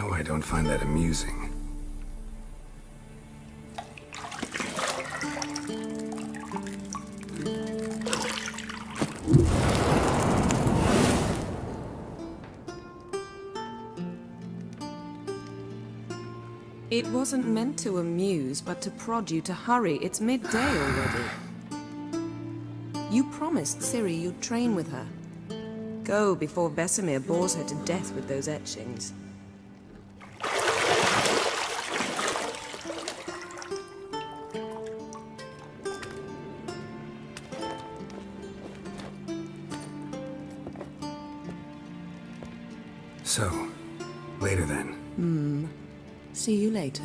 Now I don't find that amusing. It wasn't meant to amuse, but to prod you to hurry. It's midday already. You promised Ciri you'd train with her. Go before Vesemir bores her to death with those etchings. So, later then. See you later.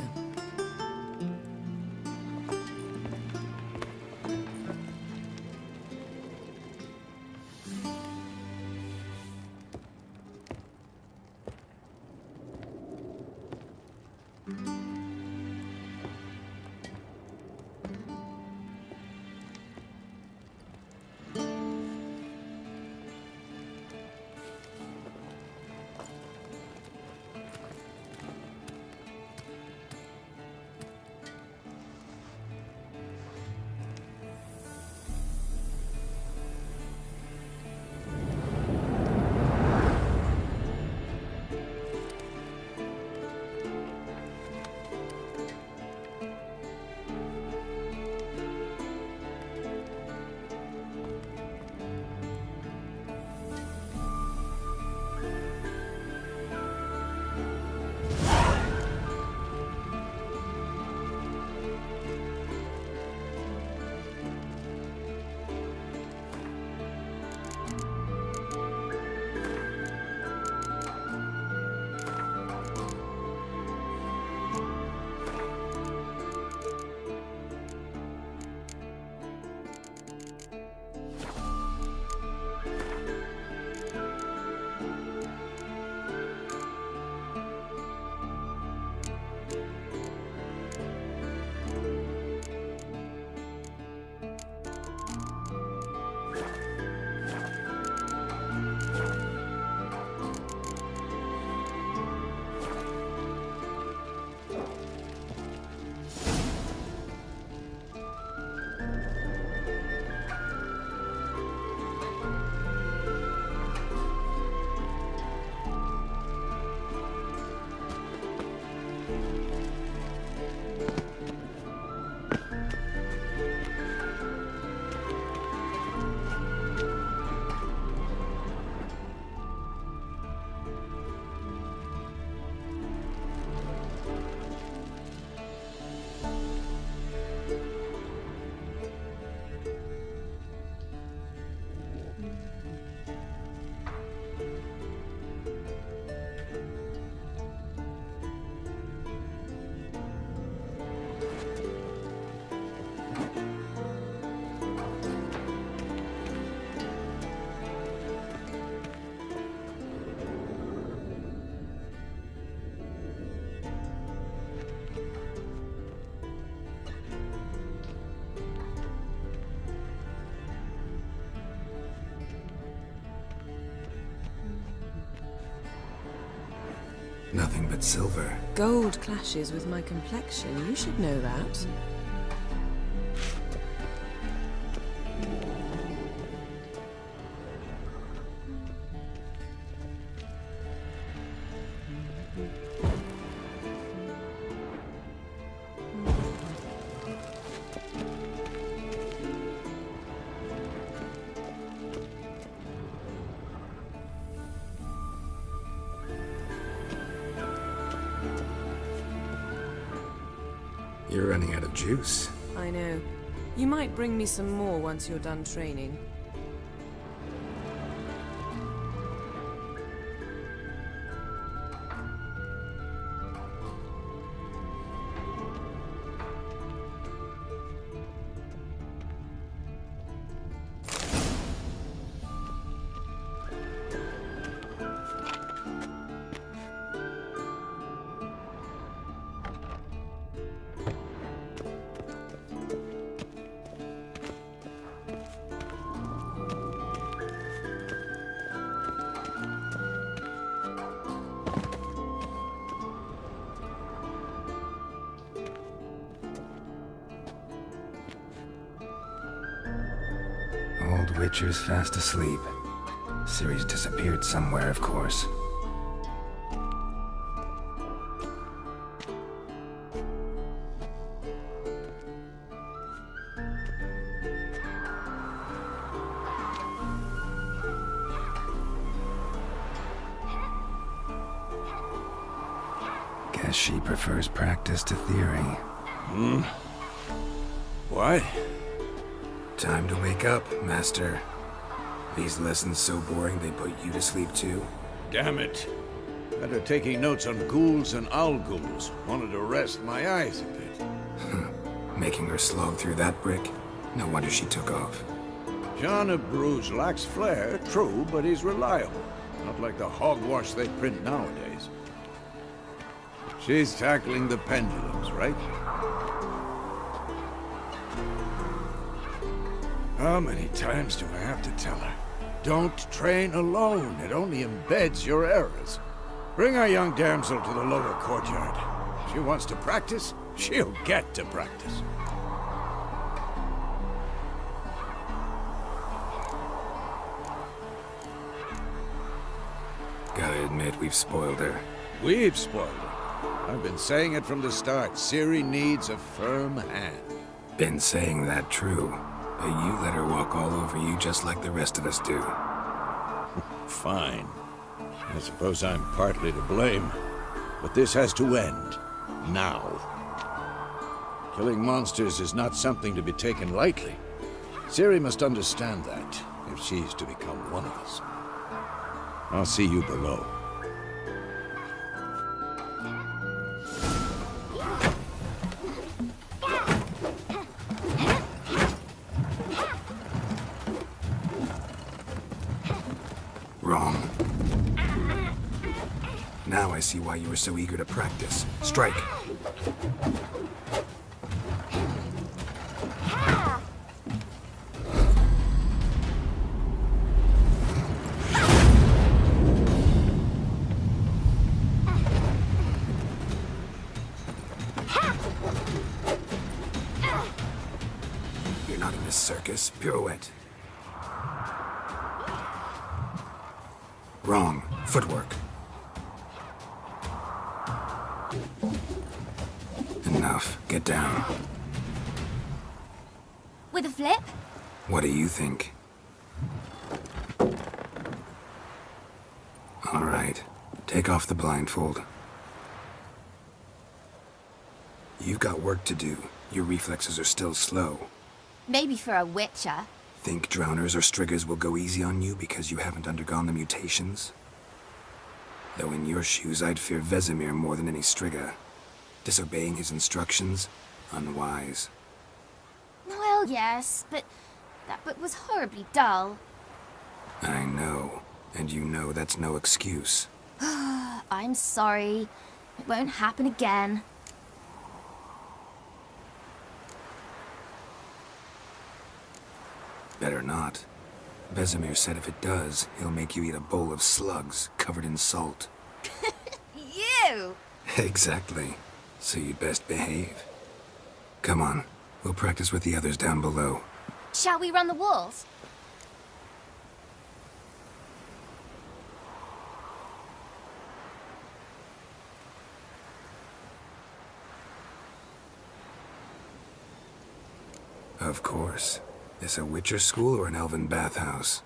Nothing but silver. Gold clashes with my complexion. You should know that. You're running out of juice. I know. You might bring me some more once you're done training. old Witcher's fast asleep. Ciri's disappeared somewhere, of course. Guess she prefers practice to theory. What? Time to wake up, Master. These lessons so boring they put you to sleep too? Damn it. After taking notes on ghouls and owl ghouls, wanted to rest my eyes a bit. Making her slog through that brick? No wonder she took off. John of Bruges lacks flair, true, but he's reliable. Not like the hogwash they print nowadays. She's tackling the pendulums, right? How many times do I have to tell her? Don't train alone. It only embeds your errors. Bring our young damsel to the lower courtyard. If she wants to practice, she'll get to practice. Gotta admit, we've spoiled her. We've spoiled her. I've been saying it from the start. Ciri needs a firm hand. Been saying that true. But you let her walk all over you just like the rest of us do. Fine. I suppose I'm partly to blame. But this has to end. Now. Killing monsters is not something to be taken lightly. Ciri must understand that, if she's to become one of us. I'll see you below. Wrong. Now I see why you were so eager to practice. Strike. You're not in this circus. Pirouette. Wrong. Footwork. Enough. Get down. With a flip? What do you think? All right. Take off the blindfold. You've got work to do. Your reflexes are still slow. Maybe for a witcher. Think drowners or striggers will go easy on you because you haven't undergone the mutations? Though in your shoes, I'd fear Vesemir more than any strigger. Disobeying his instructions? Unwise. Well, yes, but that book was horribly dull. I know. And you know that's no excuse. I'm sorry. It won't happen again. Better not. Vesemir said if it does, he'll make you eat a bowl of slugs covered in salt. You! Exactly. So you'd best behave. Come on. We'll practice with the others down below. Shall we run the walls? Of course. This a Witcher school or an elven bathhouse?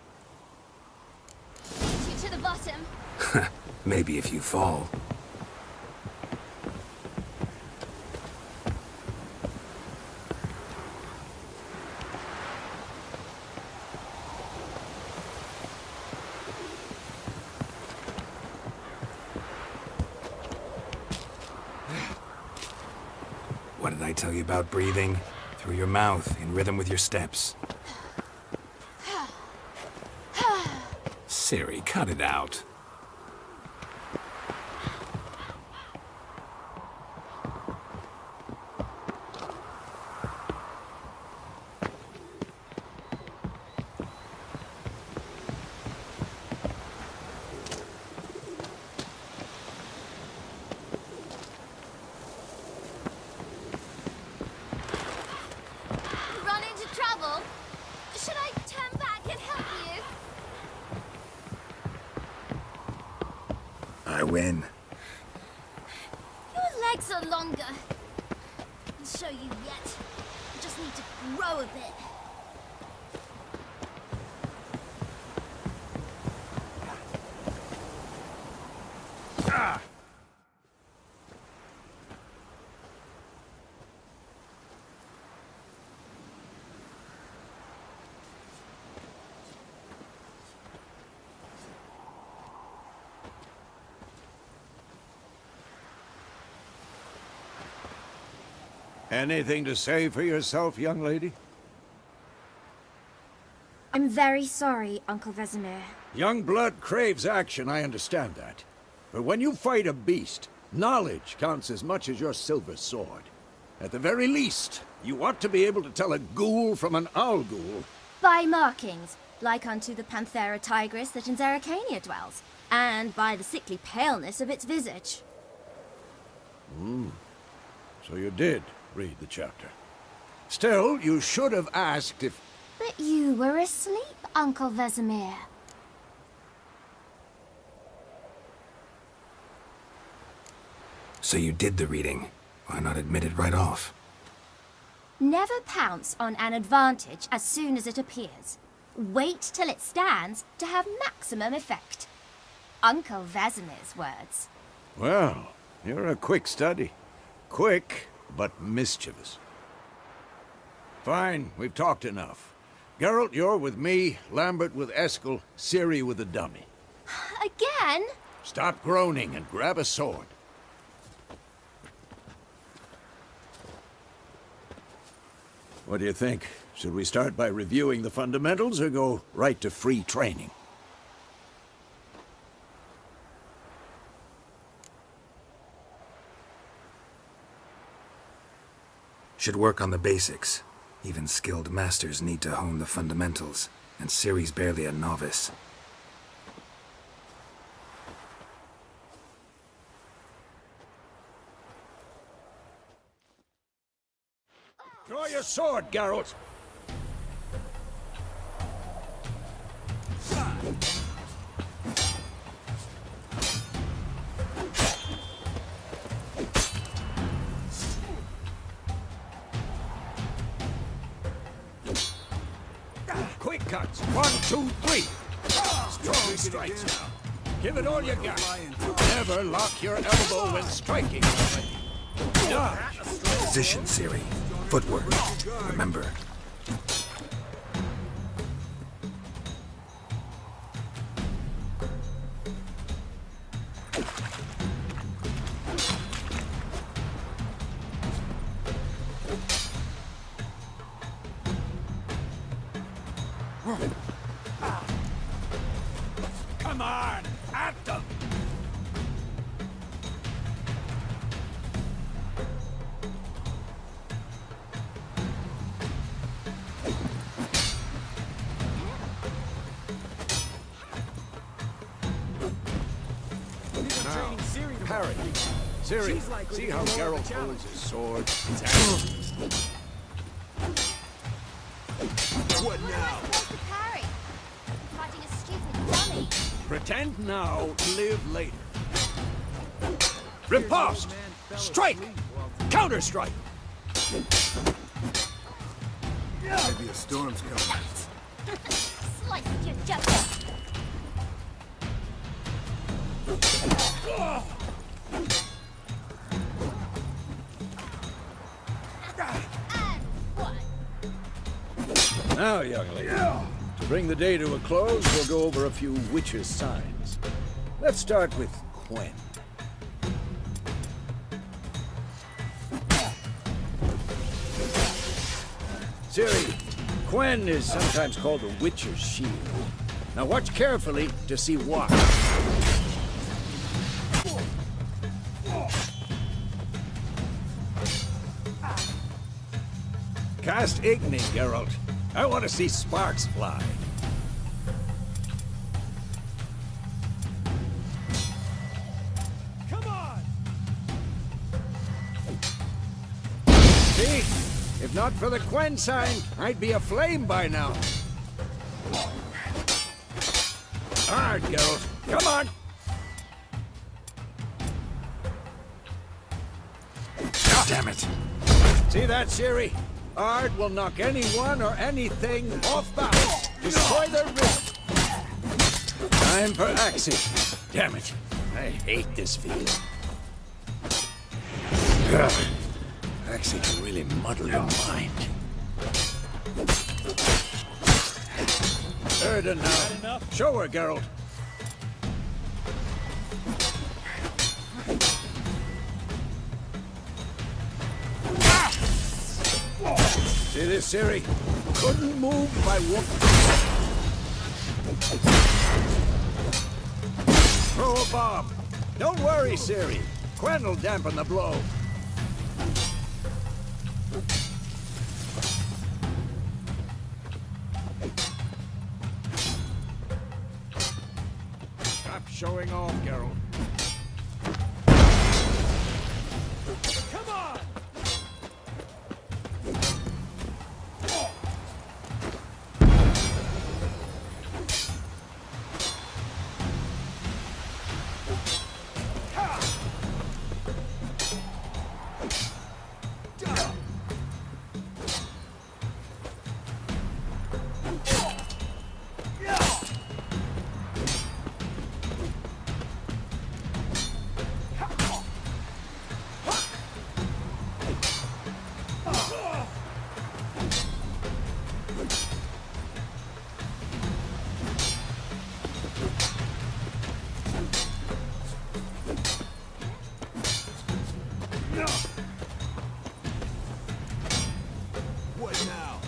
You to the bottom. Maybe if you fall. What did I tell you about breathing? Through your mouth, in rhythm with your steps. Ciri, cut it out. Run into trouble? Should I turn back and... in. Your legs are longer. I'll show you yet. I just need to grow a bit. Anything to say for yourself, young lady? I'm very sorry, Uncle Vesemir. Young blood craves action, I understand that. But when you fight a beast, knowledge counts as much as your silver sword. At the very least, you ought to be able to tell a ghoul from an owl ghoul. By markings, like unto the Panthera tigris that in Zerrikania dwells, and by the sickly paleness of its visage. So you did read the chapter. Still, you should have asked if... But you were asleep, Uncle Vesemir. So you did the reading. Why not admit it right off? Never pounce on an advantage as soon as it appears. Wait till it stands to have maximum effect. Uncle Vesemir's words. Well, you're a quick study. Quick, but mischievous. Fine, we've talked enough. Geralt, you're with me, Lambert with Eskel, Ciri with the dummy. Again? Stop groaning and grab a sword. What do you think? Should we start by reviewing the fundamentals or go right to free training? Should work on the basics. Even skilled masters need to hone the fundamentals, and Ciri's barely a novice. Draw your sword, Geralt! Quick cuts! 1, 2, 3! Strong strikes now. Give it all you got. Never lock your elbow when striking. Dodge! Position, Ciri. Footwork. Remember. Come on! At them! Now, parry. Ciri, see how Geralt holds his sword? What now? To parry. Fighting a stupid dummy. Pretend now, live later. Riposte! Strike! Counter-strike! Maybe a storm's coming. Slice your justice. And one. Now, young lady, to bring the day to a close, we'll go over a few witches' signs. Let's start with Quen. Ciri, Quen is sometimes called the Witcher's Shield. Now watch carefully to see why. Cast Igni, Geralt. I want to see sparks fly. Come on! See? If not for the Quen sign, I'd be aflame by now. Hard, Geralt. Come on! Damn it. See that, Siri? Ard will knock anyone or anything off balance. Destroy their rhythm. Time for Axie. Damn it. I hate this field. Axie can really muddle your mind. Erda now. Show her, Geralt. See this, Siri? Couldn't move by whoop. Throw a bomb. Don't worry, Siri. Quen will dampen the blow. Stop showing off, Geralt. Come on! What now?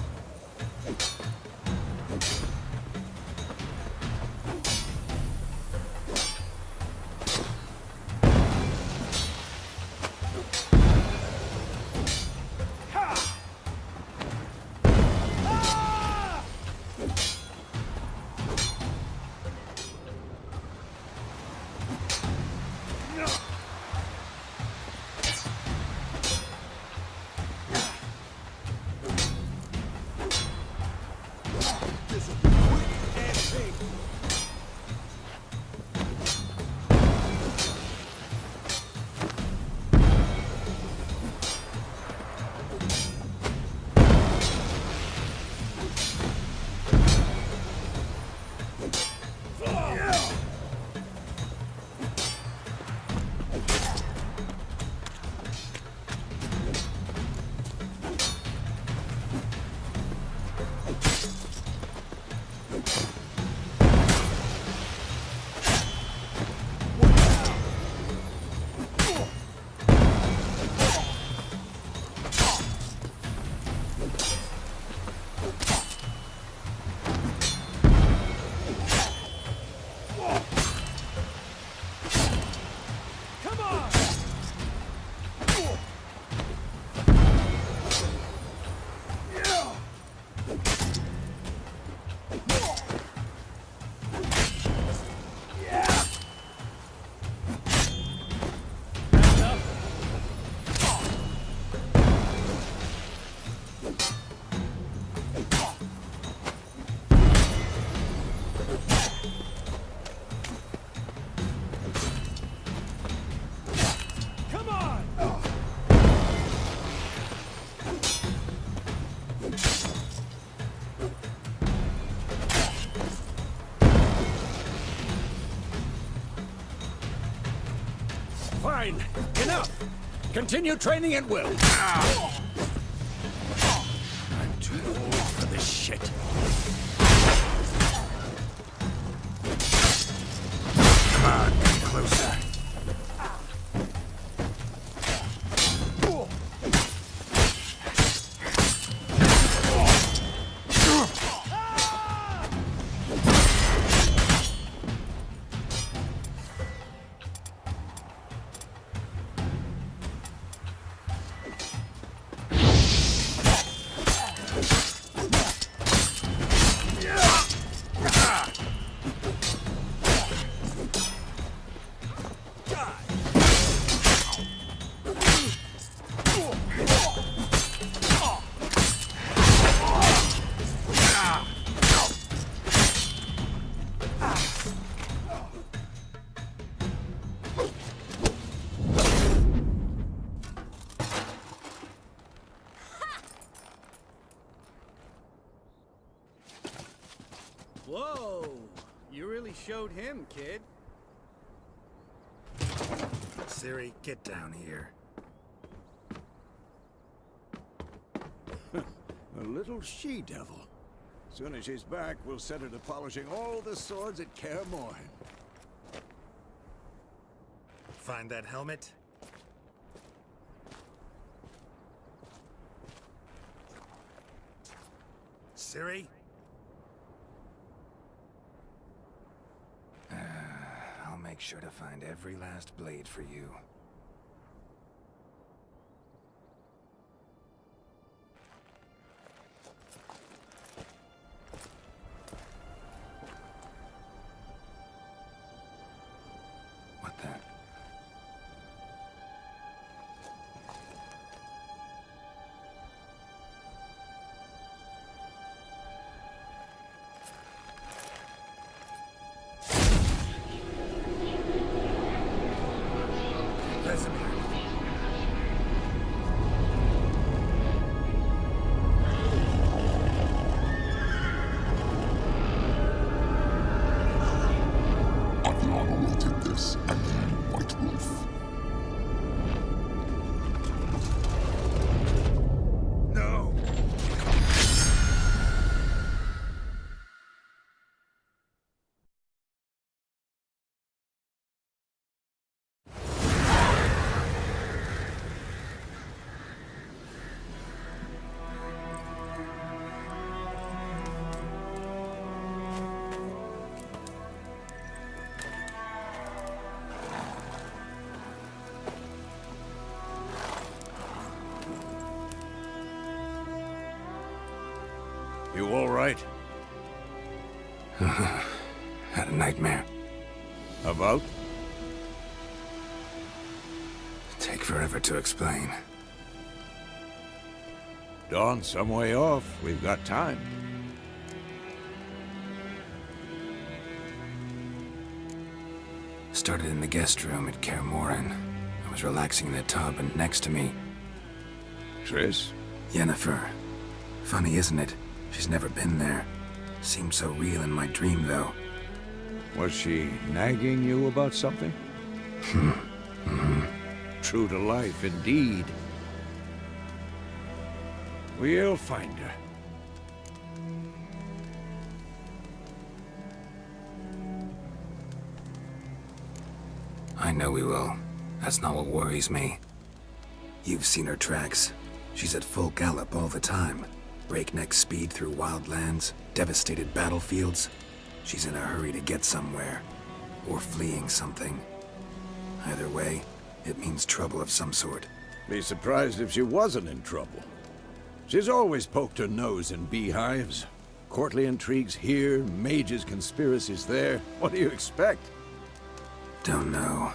Fine. Enough. Continue training at will. I'm too old for this shit. Come on, get closer. Whoa! You really showed him, kid. Ciri, get down here. A little she-devil. Soon as she's back, we'll set her to polishing all the swords at Kaer Morhen. Find that helmet? Ciri? I'll make sure to find every last blade for you. What the? Aviana will take this, and then White Wolf. No! You all right? Had a nightmare. About? Take forever to explain. Dawn's some way off. We've got time. Started in the guest room at Kaer Morhen. I was relaxing in the tub, and next to me, Triss? Yennefer. Funny, isn't it? She's never been there. Seemed so real in my dream, though. Was she nagging you about something? True to life, indeed. We'll find her. I know we will. That's not what worries me. You've seen her tracks. She's at full gallop all the time. Breakneck speed through wild lands, devastated battlefields. She's in a hurry to get somewhere. Or fleeing something. Either way, it means trouble of some sort. Be surprised if she wasn't in trouble. She's always poked her nose in beehives. Courtly intrigues here, mages' conspiracies there. What do you expect? Don't know.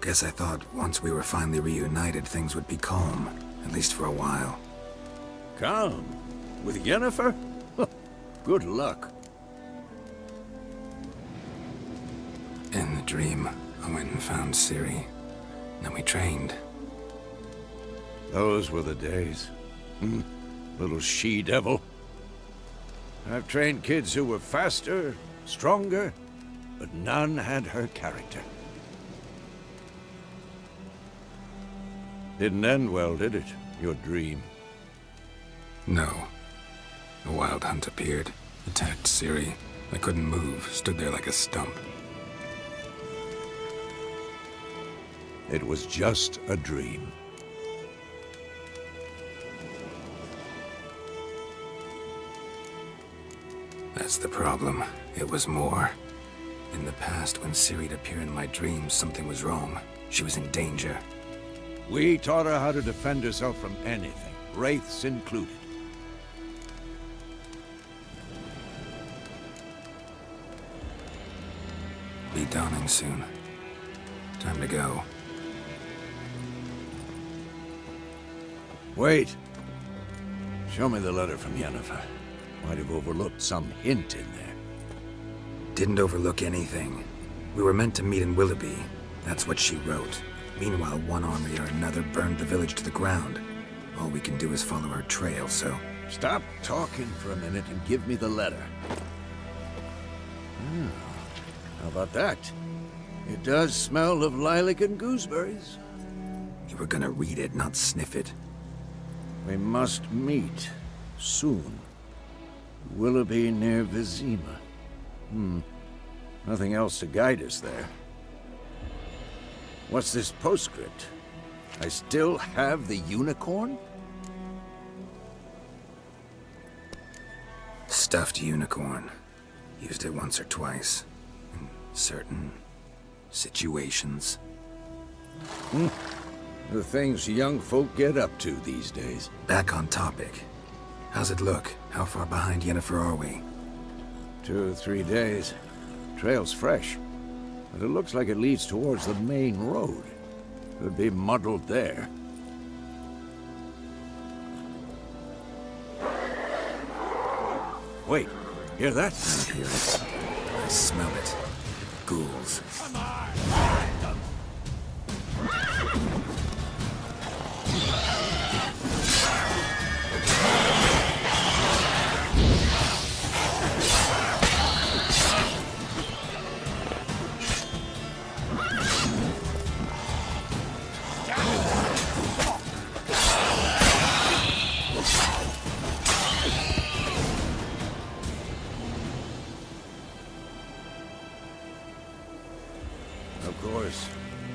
Guess I thought once we were finally reunited, things would be calm. At least for a while. Calm? With Yennefer? Good luck. In the dream, I went and found Ciri. Then we trained. Those were the days. Little she-devil. I've trained kids who were faster, stronger, but none had her character. Didn't end well, did it? Your dream? No. A wild hunt appeared, attacked Ciri. I couldn't move, stood there like a stump. It was just a dream. That's the problem. It was more. In the past, when Ciri'd appear in my dreams, something was wrong. She was in danger. We taught her how to defend herself from anything, wraiths included. Be dawning soon. Time to go. Wait. Show me the letter from Yennefer. Might have overlooked some hint in there. Didn't overlook anything. We were meant to meet in Willoughby. That's what she wrote. Meanwhile, one army or another burned the village to the ground. All we can do is follow her trail, so... Stop talking for a minute and give me the letter. How about that? It does smell of lilac and gooseberries. You were gonna read it, not sniff it. We must meet soon. Willoughby near Vizima. Nothing else to guide us there. What's this postscript? I still have the unicorn? Stuffed unicorn. Used it once or twice. In certain situations. The things young folk get up to these days. Back on topic. How's it look? How far behind Yennefer are we? 2 or 3 days. Trail's fresh. But it looks like it leads towards the main road. Could be muddled there. Wait, hear that? I hear it. I smell it. Ghouls. Of course,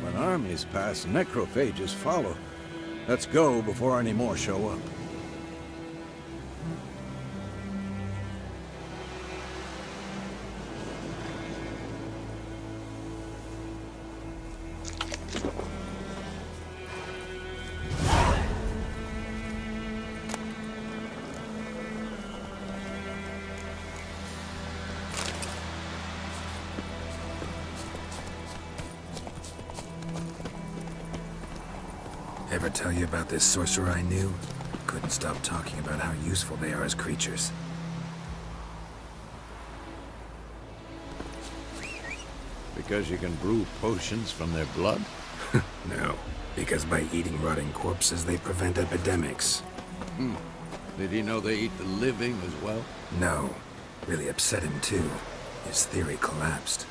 when armies pass, necrophages follow. Let's go before any more show up. Ever tell you about this sorcerer I knew? Couldn't stop talking about how useful they are as creatures. Because you can brew potions from their blood? No, because by eating rotting corpses, they prevent epidemics. Did he know they eat the living as well? No, really upset him too. His theory collapsed.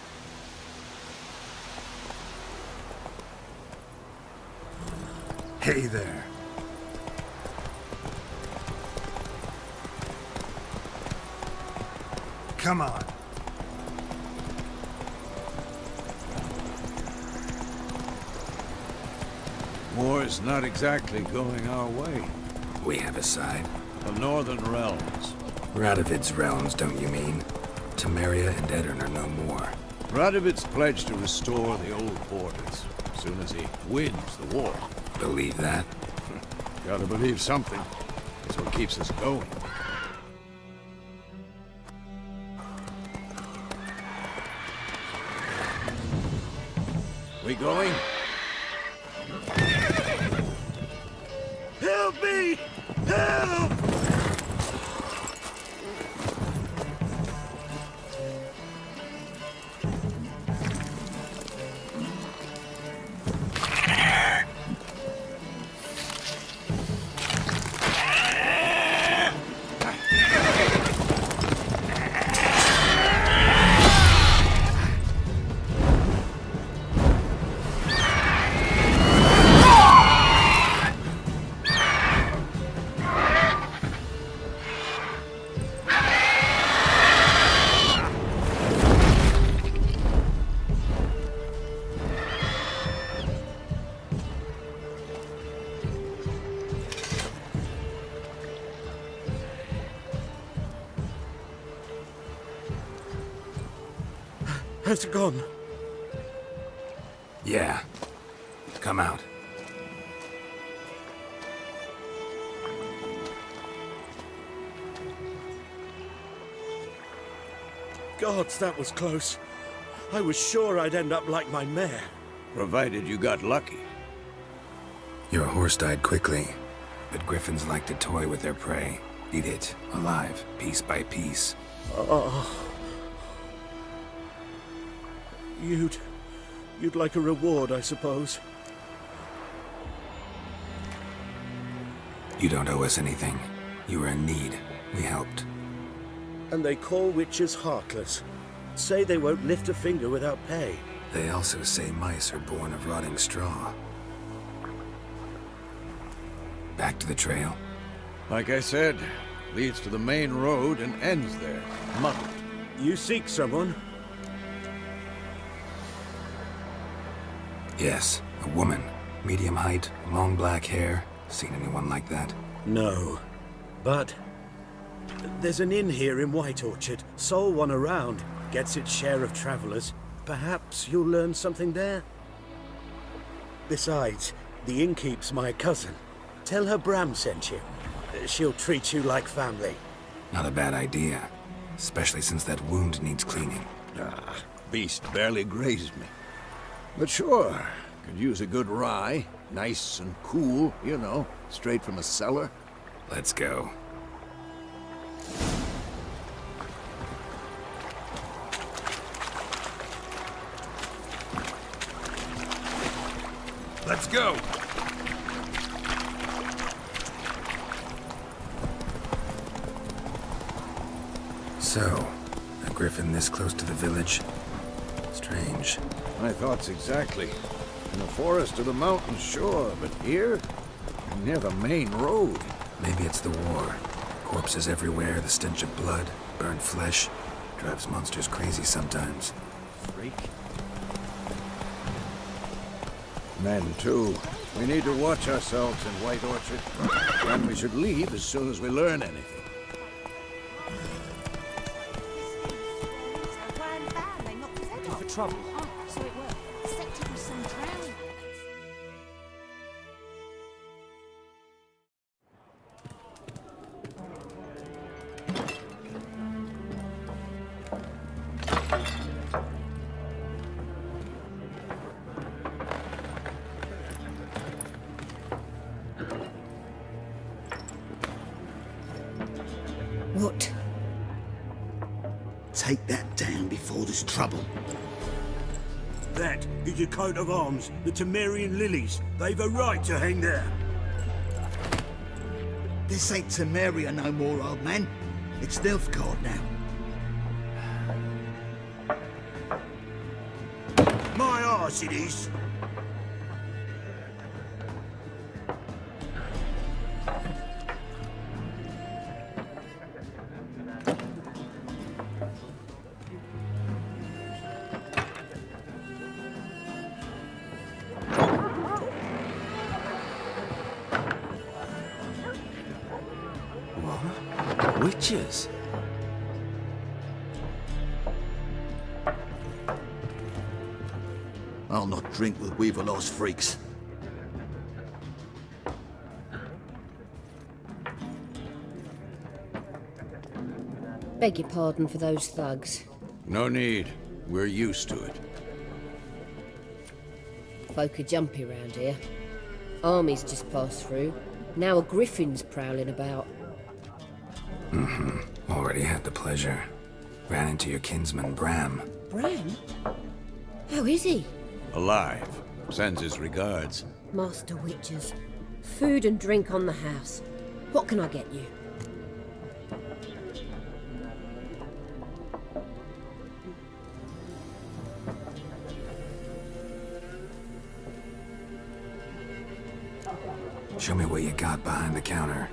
Hey there. Come on. War's not exactly going our way. We have a side. The Northern Realms. Radovid's realms, don't you mean? Temeria and Edirn are no more. Radovid's pledged to restore the old borders as soon as he wins the war. Believe that? Gotta believe something. That's what keeps us going. We going? Help me! Help! Has it gone? Yeah. Come out. Gods, that was close. I was sure I'd end up like my mare. Provided you got lucky. Your horse died quickly, but griffins like to toy with their prey. Eat it, alive, piece by piece. You'd like a reward, I suppose. You don't owe us anything. You were in need. We helped. And they call witches heartless. say they won't lift a finger without pay. They also say mice are born of rotting straw. Back to the trail. Like I said, leads to the main road and ends there, muddled. You seek someone? Yes, a woman. Medium height, long black hair. Seen anyone like that? No. But there's an inn here in White Orchard. Sole one around. Gets its share of travelers. Perhaps you'll learn something there? Besides, the innkeep's my cousin. Tell her Bram sent you. She'll treat you like family. Not a bad idea. Especially since that wound needs cleaning. Ah, beast barely grazed me. But sure, could use a good rye. Nice and cool, you know, straight from a cellar. Let's go. Let's go! So, a griffin this close to the village? Strange. My thoughts exactly. In the forest or the mountains, sure, but here? Near the main road. Maybe it's the war. Corpses everywhere, the stench of blood, burnt flesh. Drives monsters crazy sometimes. Freak. Men, too. We need to watch ourselves in White Orchard. And we should leave as soon as we learn anything. For trouble. So it worked. Set with some drowning. What? Take that down before there's trouble. That is your coat of arms, the Temerian lilies. They've a right to hang there. This ain't Temeria no more, old man. It's Nilfgaard now. My arse it is. What? Witches? I'll not drink with Weaverlaw's freaks. Beg your pardon for those thugs. No need. We're used to it. Folk are jumpy round here. Armies just passed through. Now a griffin's prowling about. Already had the pleasure. Ran into your kinsman, Bram. Bram? How is he? Alive. Sends his regards. Master Witches. Food and drink on the house. What can I get you? Show me what you got behind the counter.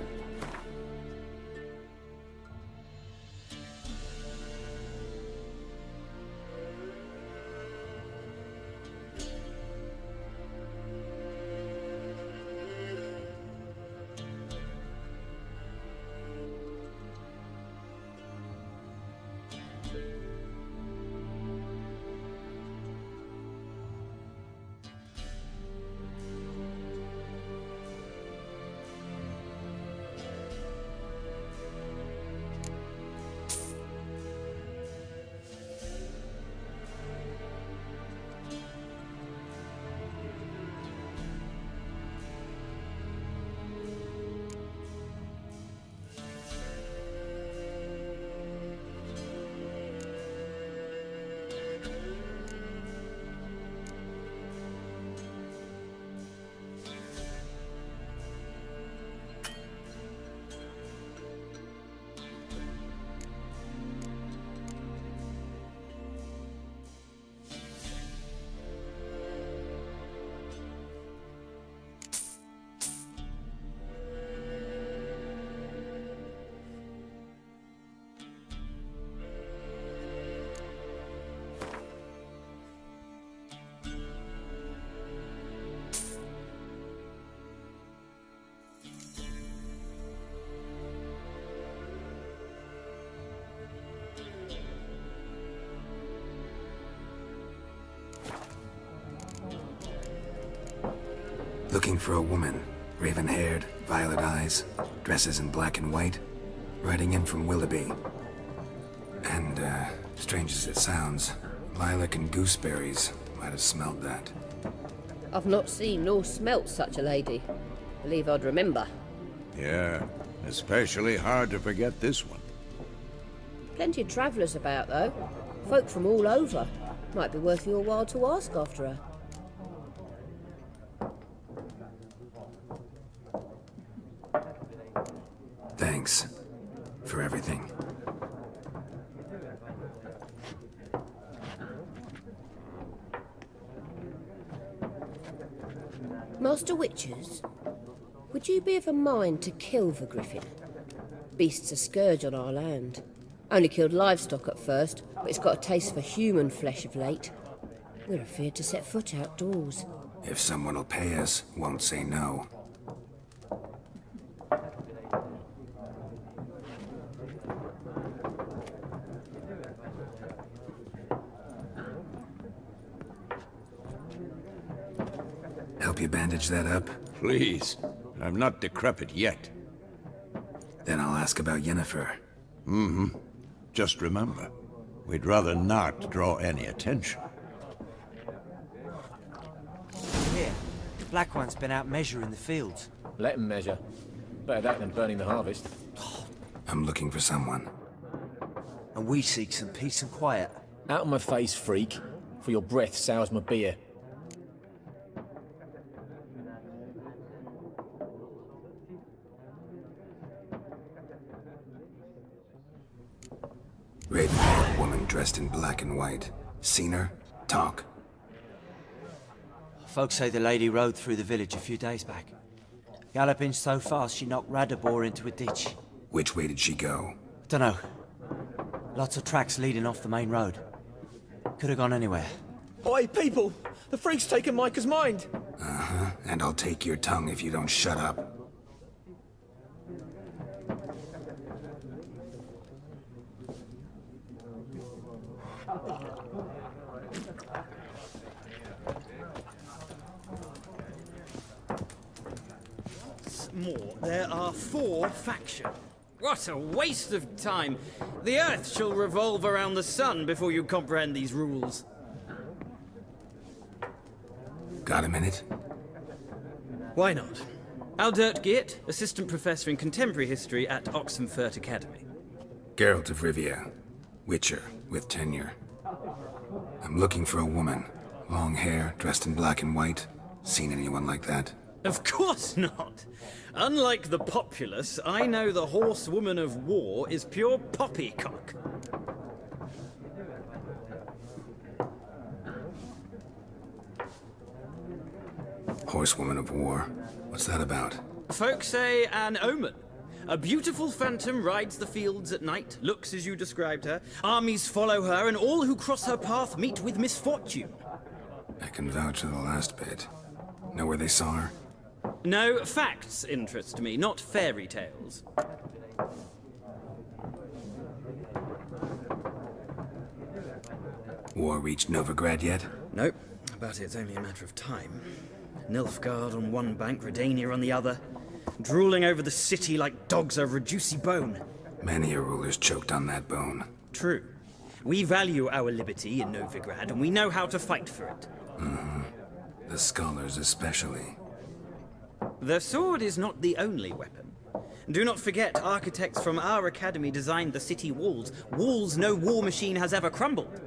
looking for a woman. Raven-haired, violet eyes, dresses in black and white, riding in from Willoughby. And, strange as it sounds, lilac and gooseberries might have smelled that. I've not seen nor smelt such a lady. Believe I'd remember. Yeah, especially hard to forget this one. Plenty of travellers about, though. Folk from all over. Might be worth your while to ask after her. Thanks for everything. Master Witchers, would you be of a mind to kill the griffin? Beast's a scourge on our land. Only killed livestock at first, but it's got a taste for human flesh of late. We're afeard to set foot outdoors. If someone will pay us, won't say no. Help you bandage that up? Please, I'm not decrepit yet. Then I'll ask about Yennefer. Just remember, we'd rather not draw any attention. Here, the Black One's been out measuring the fields. Let him measure. Better that than burning the harvest. I'm looking for someone. And we seek some peace and quiet. Out of my face, freak. For your breath sours my beer. Raven-haired woman dressed in black and white. Seen her? Talk. Folks say the lady rode through the village a few days back. Galloping so fast she knocked Radabor into a ditch. Which way did she go? Dunno. Lots of tracks leading off the main road. Could have gone anywhere. Oi, people! The freak's taken Micah's mind! Uh-huh. And I'll take your tongue if you don't shut up. More. There are 4 factions. What a waste of time. The Earth shall revolve around the sun before you comprehend these rules. Got a minute? Why not? Aldert Geert, Assistant Professor in Contemporary History at Oxenfurt Academy. Geralt of Rivia. Witcher, with tenure. I'm looking for a woman. Long hair, dressed in black and white. Seen anyone like that? Of course not. Unlike the populace, I know the horsewoman of war is pure poppycock. Horsewoman of war. What's that about? Folks say an omen. A beautiful phantom rides the fields at night, looks as you described her. Armies follow her, and all who cross her path meet with misfortune. I can vouch for the last bit. Know where they saw her? No, facts interest me, not fairy tales. War reached Novigrad yet? Nope, but it's only a matter of time. Nilfgaard on one bank, Redania on the other. Drooling over the city like dogs over a juicy bone. Many a ruler's choked on that bone. True. We value our liberty in Novigrad, and we know how to fight for it. The scholars especially. The sword is not the only weapon. Do not forget, architects from our academy designed the city walls. Walls no war machine has ever crumbled.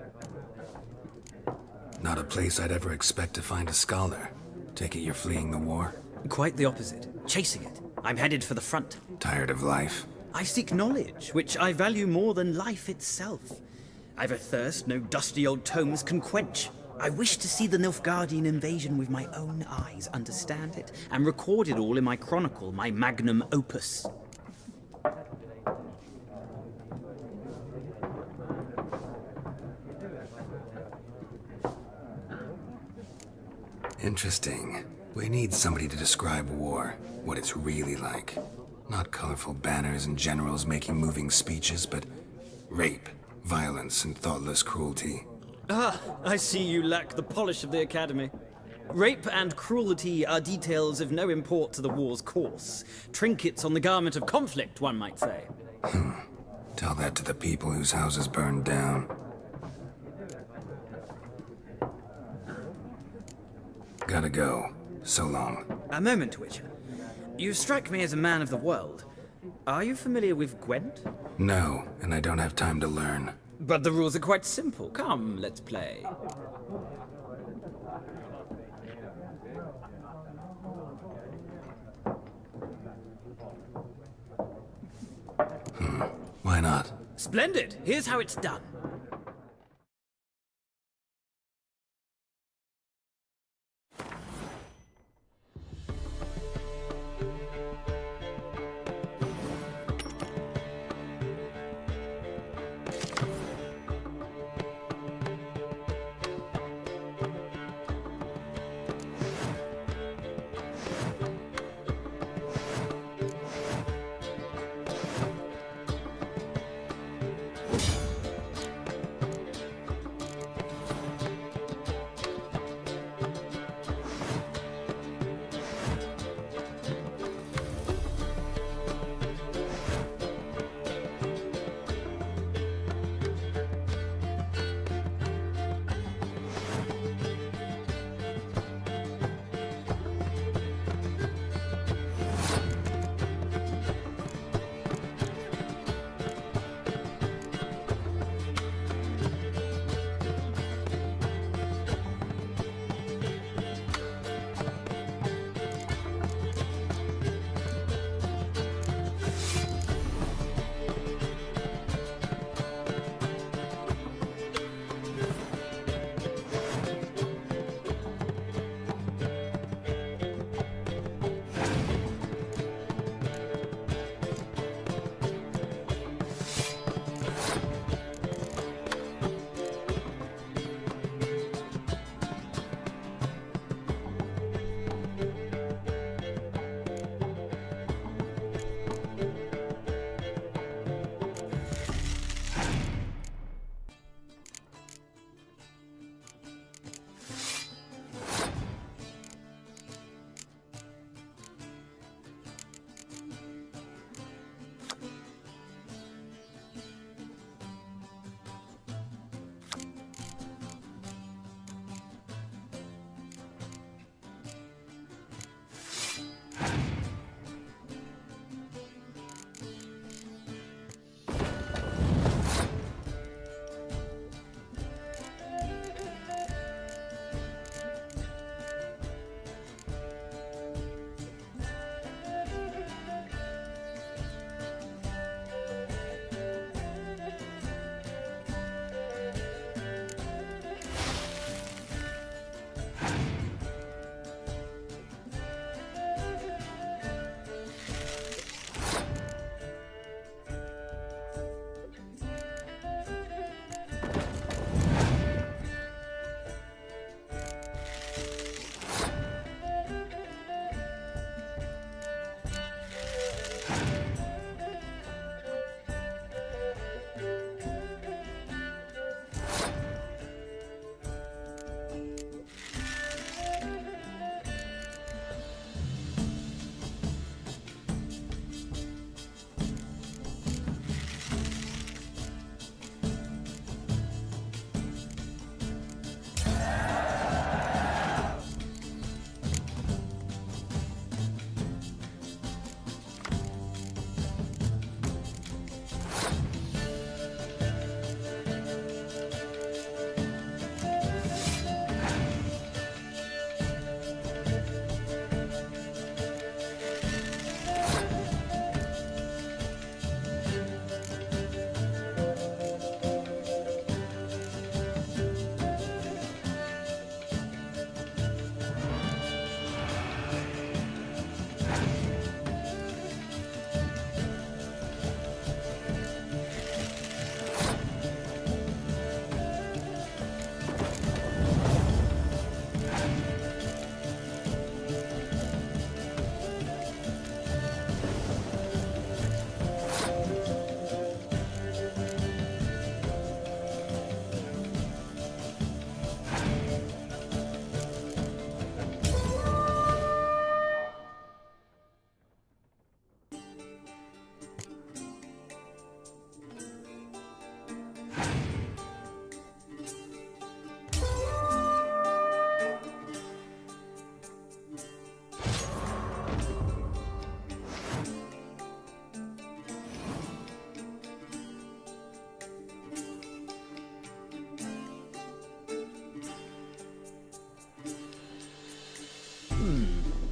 Not a place I'd ever expect to find a scholar. Take it you're fleeing the war? Quite the opposite. Chasing it. I'm headed for the front. Tired of life? I seek knowledge, which I value more than life itself. I've a thirst no dusty old tomes can quench. I wish to see the Nilfgaardian invasion with my own eyes, understand it, and record it all in my chronicle, my magnum opus. Interesting. We need somebody to describe war, what it's really like. Not colorful banners and generals making moving speeches, but rape, violence, and thoughtless cruelty. Ah, I see you lack the polish of the academy. Rape and cruelty are details of no import to the war's course. Trinkets on the garment of conflict, one might say. Tell that to the people whose houses burned down. Gotta go. So long. A moment, Witcher. You strike me as a man of the world. Are you familiar with Gwent? No, and I don't have time to learn. But the rules are quite simple. Come, let's play. Why not? Splendid! Here's how it's done.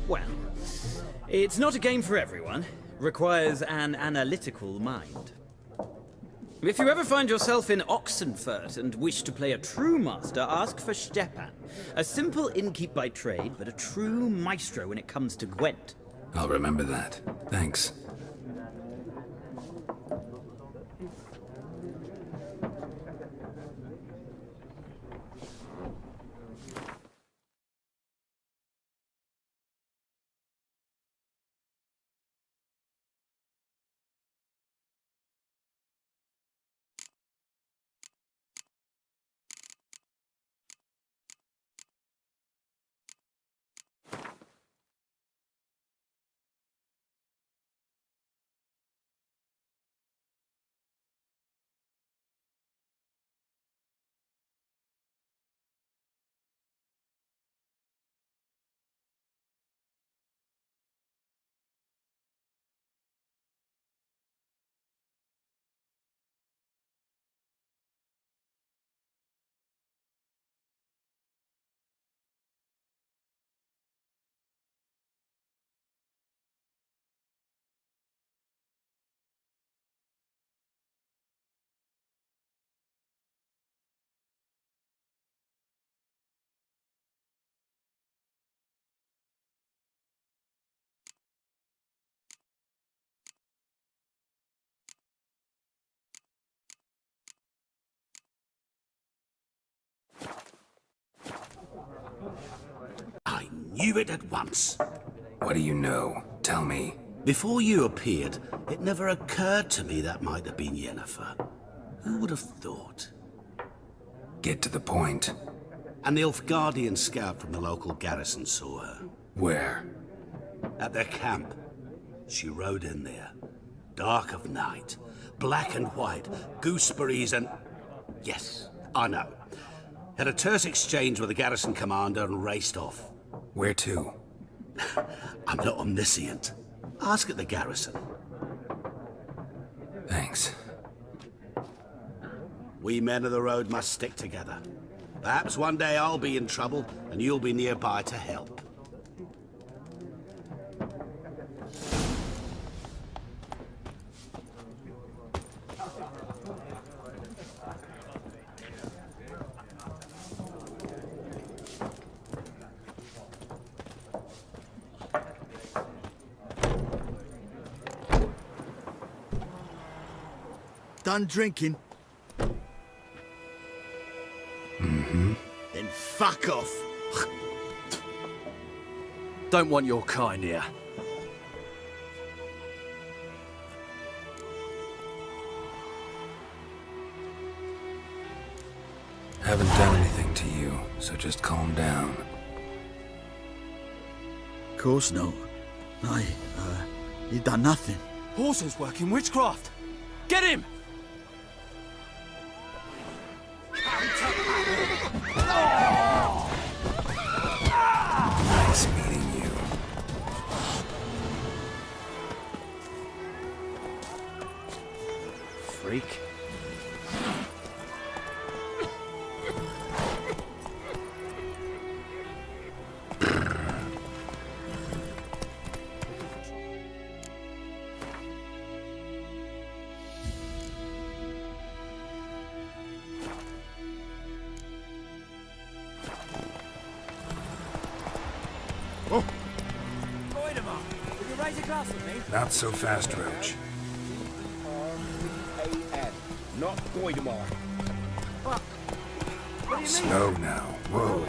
Well, it's not a game for everyone. Requires an analytical mind. If you ever find yourself in Oxenfurt and wish to play a true master, ask for Stepan. A simple innkeep by trade, but a true maestro when it comes to Gwent. I'll remember that. Thanks. I knew it at once. What do you know? Tell me. Before you appeared, it never occurred to me that might have been Yennefer. Who would have thought? Get to the point. An Nilfgaardian scout from the local garrison saw her. Where? At their camp. She rode in there. Dark of night. Black and white. Gooseberries and... Yes, I know. Had a terse exchange with the garrison commander and raced off. Where to? I'm not omniscient. Ask at the garrison. Thanks. We men of the road must stick together. Perhaps one day I'll be in trouble and you'll be nearby to help. Done drinking? Mm-hmm. Then fuck off. Don't want your kind here. Haven't done anything to you, so just calm down. Of course not. You done nothing. Horses working witchcraft. Get him! Nice meeting you. Freak. Not so fast, Roach. Not Goidemar. Slow now. Whoa.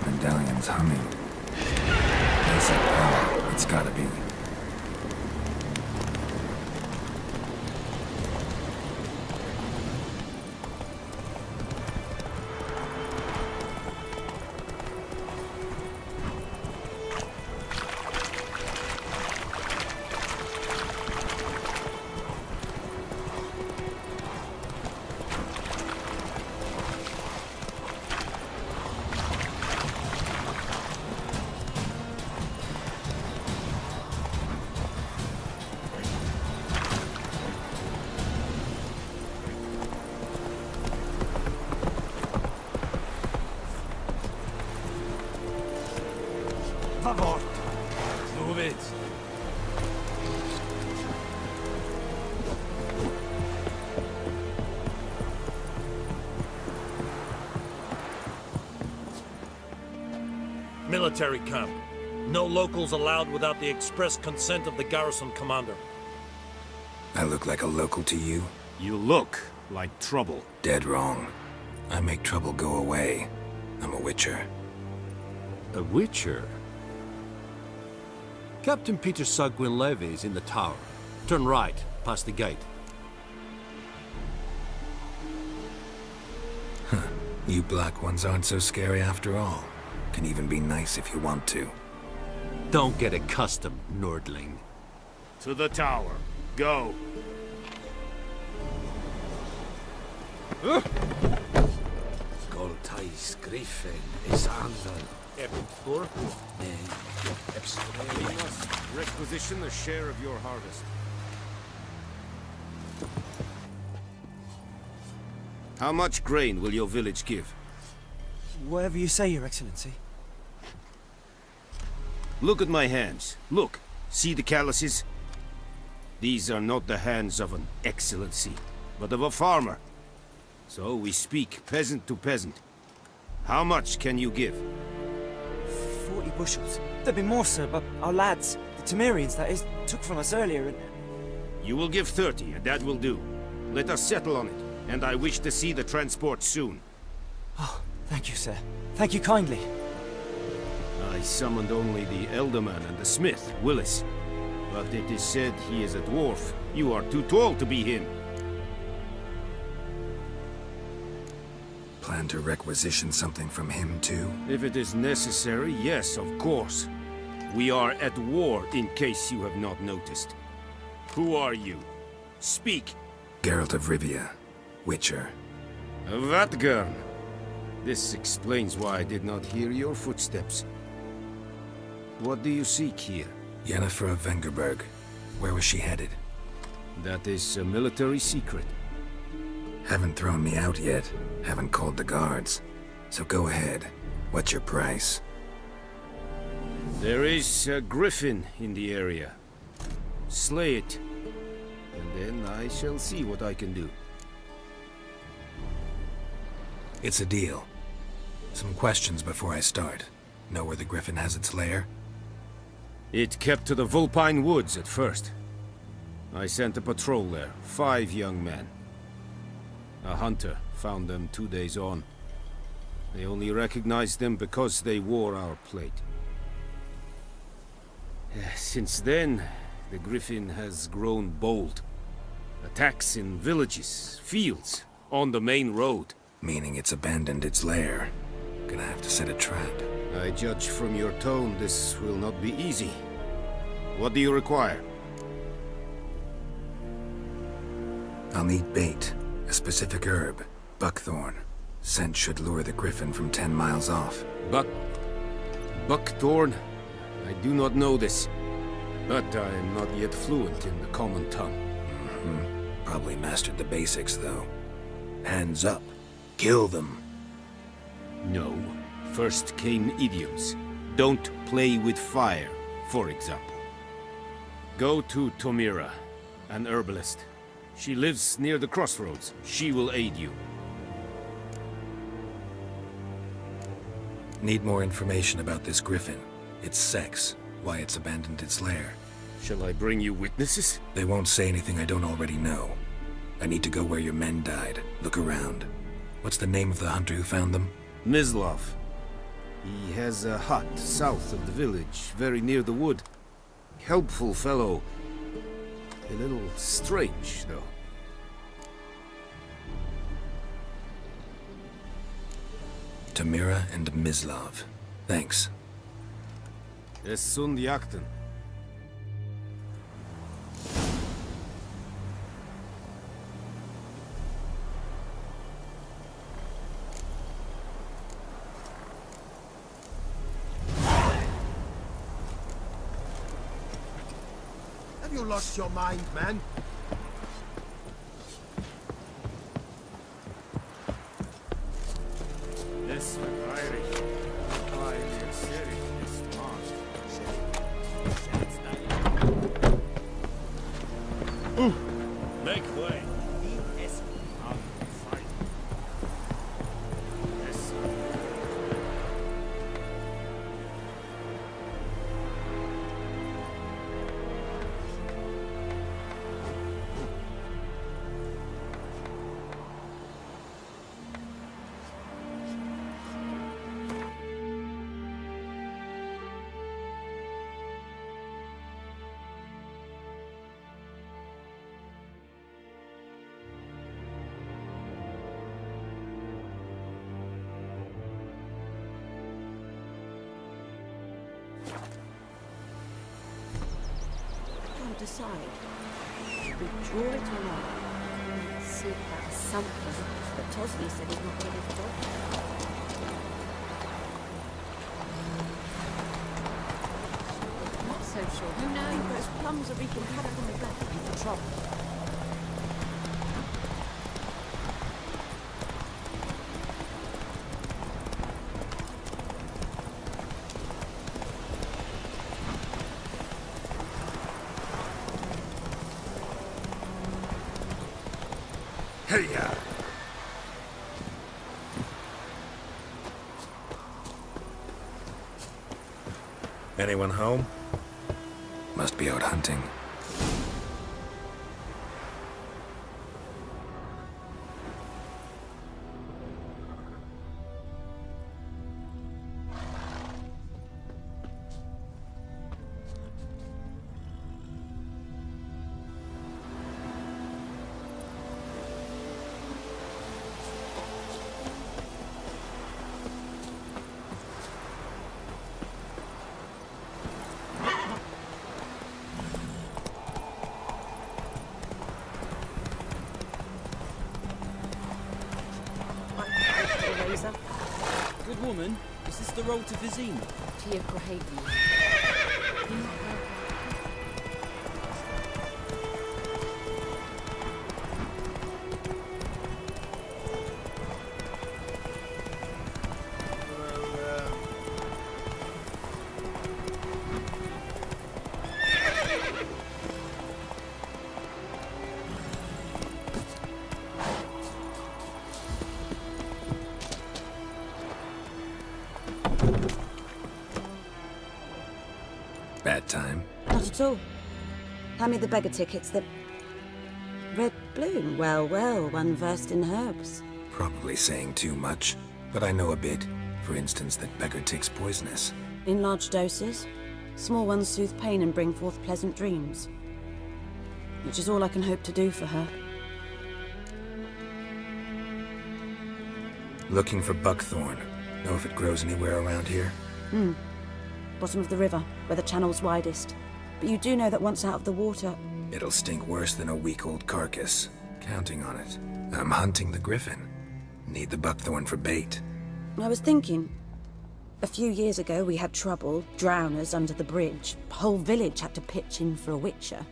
Medallion's humming. Basic power. It's gotta be. favor. Move it. Military camp. No locals allowed without the express consent of the garrison commander. I look like a local to you? You look like trouble. Dead wrong. I make trouble go away. I'm a witcher. A witcher? Captain Peter Sagwin-Levy is in the tower. Turn right, past the gate. You black ones aren't so scary after all. Can even be nice if you want to. Don't get accustomed, Nordling. To the tower. Go. Skoltais Griffin is Anvil. We must requisition a share of your harvest. How much grain will your village give? Whatever you say, Your Excellency. Look at my hands. Look. See the calluses? These are not the hands of an excellency, but of a farmer. So we speak peasant to peasant. How much can you give? 40 bushels. There'd be more, sir, but our lads, the Temerians, that is, took from us earlier and... You will give 30, and that will do. Let us settle on it, and I wish to see the transport soon. Oh, thank you, sir. Thank you kindly. I summoned only the Elderman and the smith, Willis. But it is said he is a dwarf. You are too tall to be him. Plan to requisition something from him too? If it is necessary, yes, of course. We are at war, in case you have not noticed. Who are you? Speak. Geralt of Rivia, Witcher. Vatgern. This explains why I did not hear your footsteps. What do you seek here? Yennefer of Vengerberg. Where was she headed? That is a military secret. Haven't thrown me out yet. Haven't called the guards. So go ahead. What's your price? There is a griffin in the area. Slay it. And then I shall see what I can do. It's a deal. Some questions before I start. Know where the griffin has its lair? It kept to the Vulpine Woods at first. I sent a patrol there, 5 young men. A hunter found them 2 days on. They only recognized them because they wore our plate. Since then, the griffin has grown bold. Attacks in villages, fields, on the main road. Meaning it's abandoned its lair. Gonna have to set a trap. I judge from your tone this will not be easy. What do you require? I'll need bait. A specific herb. Buckthorn. Scent should lure the griffin from 10 miles off. Buckthorn? I do not know this. But I am not yet fluent in the common tongue. Probably mastered the basics, though. Hands up. Kill them. No. First came idioms. Don't play with fire, for example. Go to Tomira, an herbalist. She lives near the crossroads. She will aid you. Need more information about this griffin. Its sex. Why it's abandoned its lair. Shall I bring you witnesses? They won't say anything I don't already know. I need to go where your men died. Look around. What's the name of the hunter who found them? Mislav. He has a hut south of the village, very near the wood. Helpful fellow. A little strange, though. Tamira and Mislav. Thanks. Es sunt jakten. Have you lost your mind, man? Yes, Irish. decide. Should we draw it or not? See about something, but Tosley said he's not ready for dog. Not so sure. Who knows? Those plums are wreaking havoc on the black for trouble. Hey-ya! Anyone home? Must be out hunting. Good woman, is this the road to Vizima? To your Grahaven. Bad time. Not at all. Hand me the beggar tickets. The red bloom. Well, well, one versed in herbs. Probably saying too much, but I know a bit. For instance, that beggar tick's poisonous. In large doses. Small ones soothe pain and bring forth pleasant dreams. Which is all I can hope to do for her. Looking for buckthorn. Know if it grows anywhere around here? Bottom of the river, where the channel's widest. But you do know that once out of the water... It'll stink worse than a week-old carcass. Counting on it. I'm hunting the griffin. Need the buckthorn for bait. I was thinking... A few years ago we had trouble, drowners under the bridge. The whole village had to pitch in for a witcher.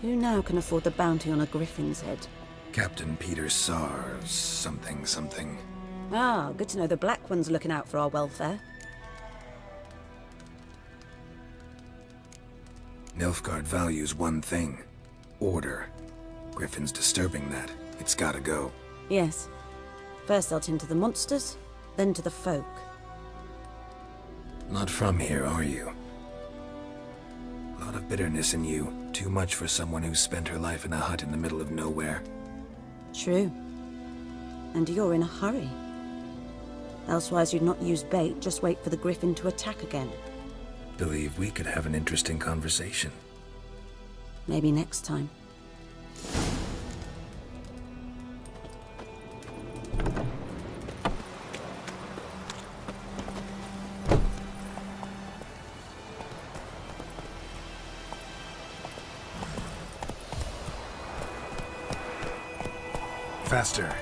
Who now can afford the bounty on a griffin's head? Captain Peter Sars, something. Ah, good to know the Black One's looking out for our welfare. Nilfgaard values one thing. Order. Griffin's disturbing that. It's gotta go. Yes. First they'll tend to the monsters, then to the folk. Not from here, are you? A lot of bitterness in you. Too much for someone who's spent her life in a hut in the middle of nowhere. True. And you're in a hurry. Elsewise you'd not use bait, just wait for the griffin to attack again. Believe we could have an interesting conversation. Maybe next time. Faster.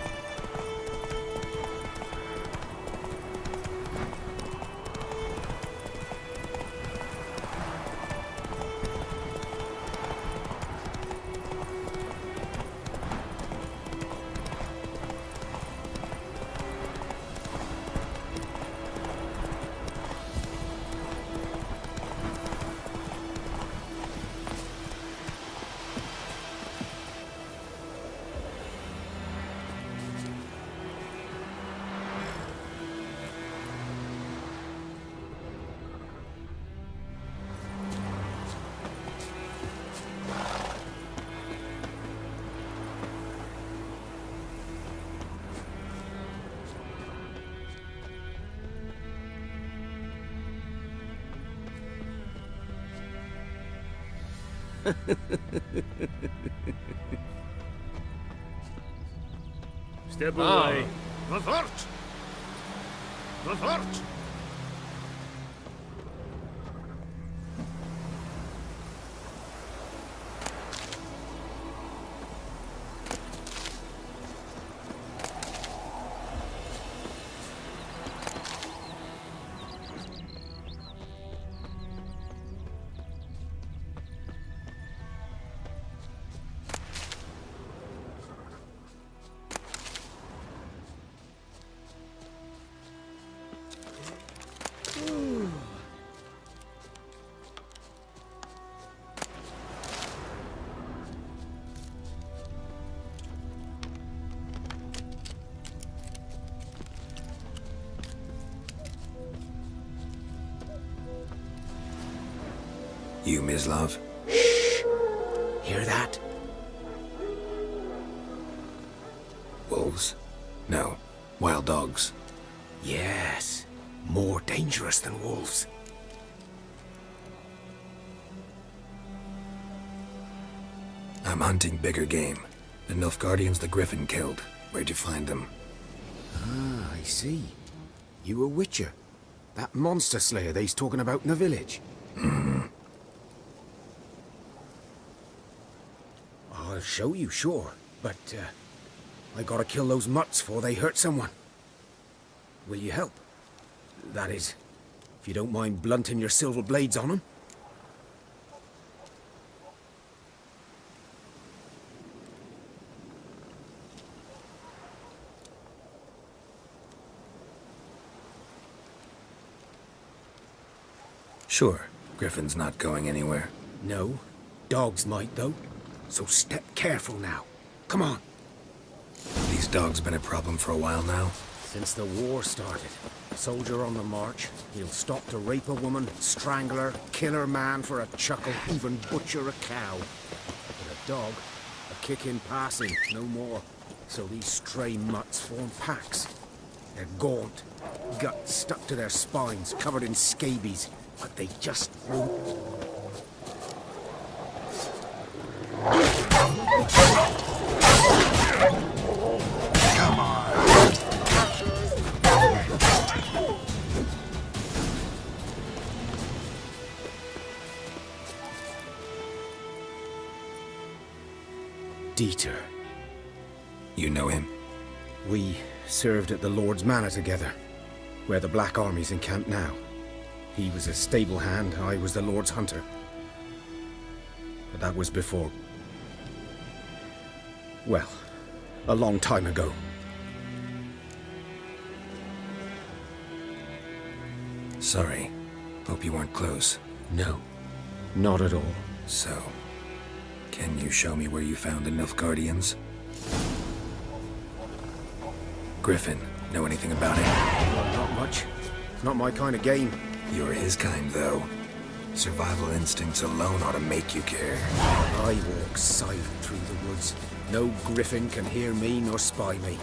Step away. Revert! Revert! You, Mislav? Hear that? Wolves? No. Wild dogs. Yes. More dangerous than wolves. I'm hunting bigger game. The Nilfgaardians the Griffin killed. Where'd you find them? Ah, I see. You a witcher. That monster slayer they's talking about in the village. I'll show you, sure. But, I gotta kill those mutts before they hurt someone. Will you help? That is, if you don't mind blunting your silver blades on them. Sure. Griffin's not going anywhere. No. Dogs might, though. So step careful now. Come on. These dogs been a problem for a while now? Since the war started. Soldier on the march. He'll stop to rape a woman, strangle her, kill her man for a chuckle, even butcher a cow. But a dog, a kick in passing, no more. So these stray mutts form packs. They're gaunt, guts stuck to their spines, covered in scabies. But they just won't. Come on. Dieter. You know him? We served at the Lord's Manor together, where the Black Army's encamped now. He was a stable hand, I was the Lord's hunter. But that was before... well, a long time ago. Sorry. Hope you weren't close. No, not at all. So, can you show me where you found the Nilfgaardians? Griffin, know anything about it? Well, not much. Not my kind of game. You're his kind, though. Survival instincts alone ought to make you care. I walk silent through the woods. No griffin can hear me nor spy me.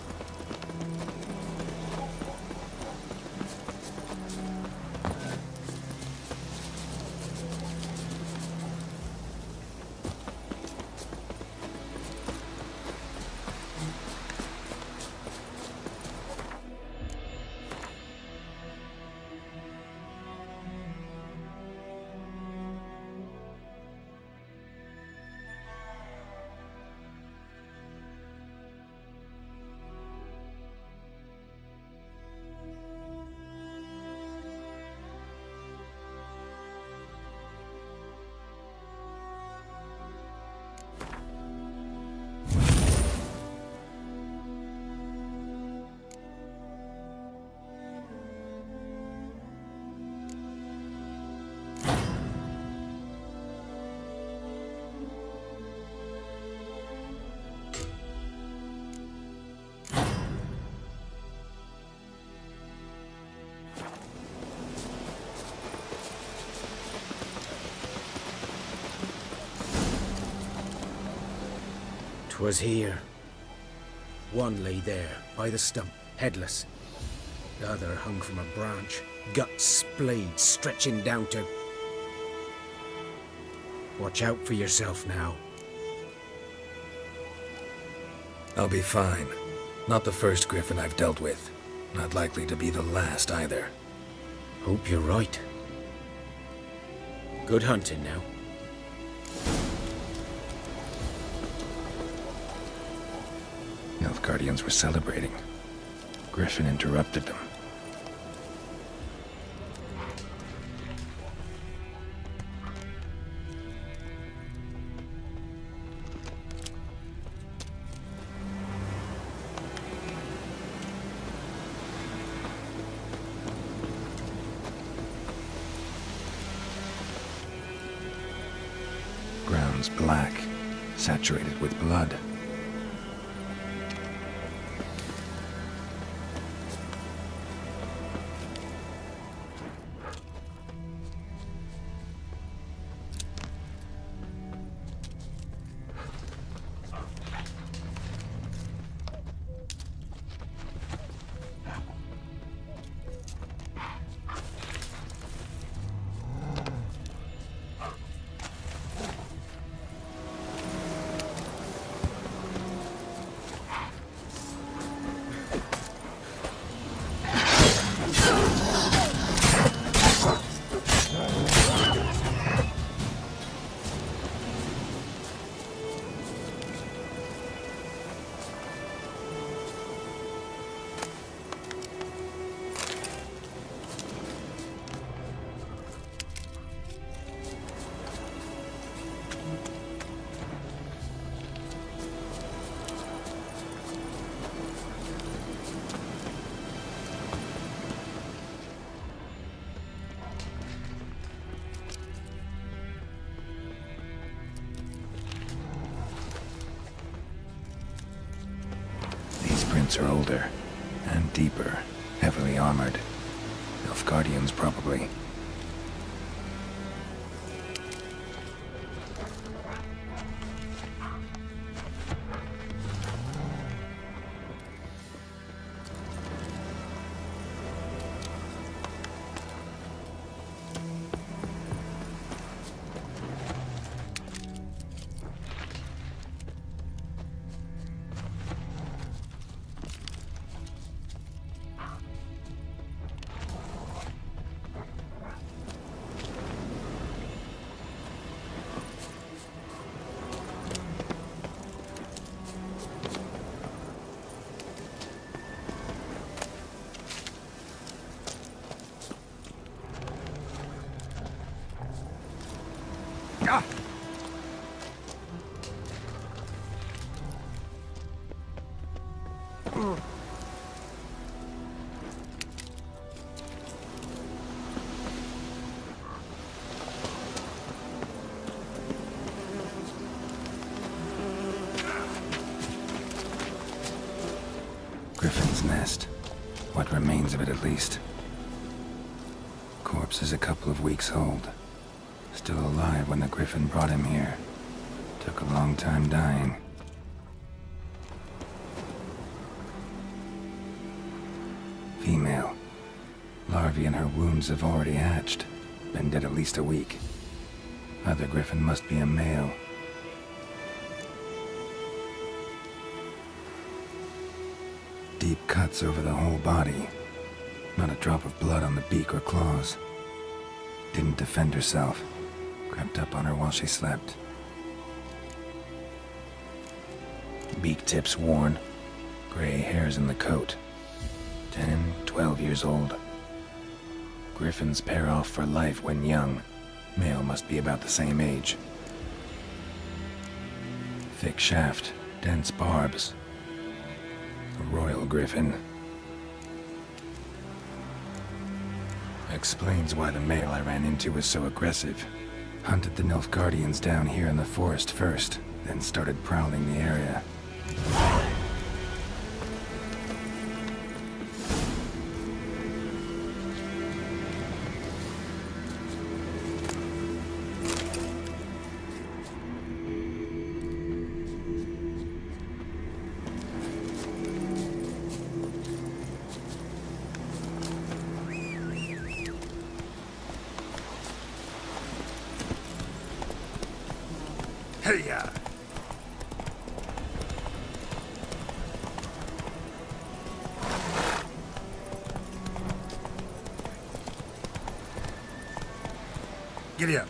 Was here. One lay there, by the stump, headless. The other hung from a branch, guts splayed, stretching down to... Watch out for yourself now. I'll be fine. Not the first griffin I've dealt with. Not likely to be the last either. Hope you're right. Good hunting now. Nilfgaardians were celebrating. Griffin interrupted them. Ground's black, saturated with blood. Footprints are older and deeper, heavily armored. Nilfgaardians, probably. Griffin's nest. What remains of it, at least. Corpse is a couple of weeks old. Still alive when the Griffin brought him here. Took a long time dying. Female. Larvae in her wounds have already hatched. Been dead at least a week. Other Griffin must be a male. Deep cuts over the whole body. Not a drop of blood on the beak or claws. Didn't defend herself. Crept up on her while she slept. Beak tips worn. Gray hairs in the coat. 10, 12 years old. Griffins pair off for life when young. Male must be about the same age. Thick shaft, dense barbs. A royal griffin. Explains why the male I ran into was so aggressive. Hunted the Nilfgaardians down here in the forest first, then started prowling the area. Hey-ya! Giddy up.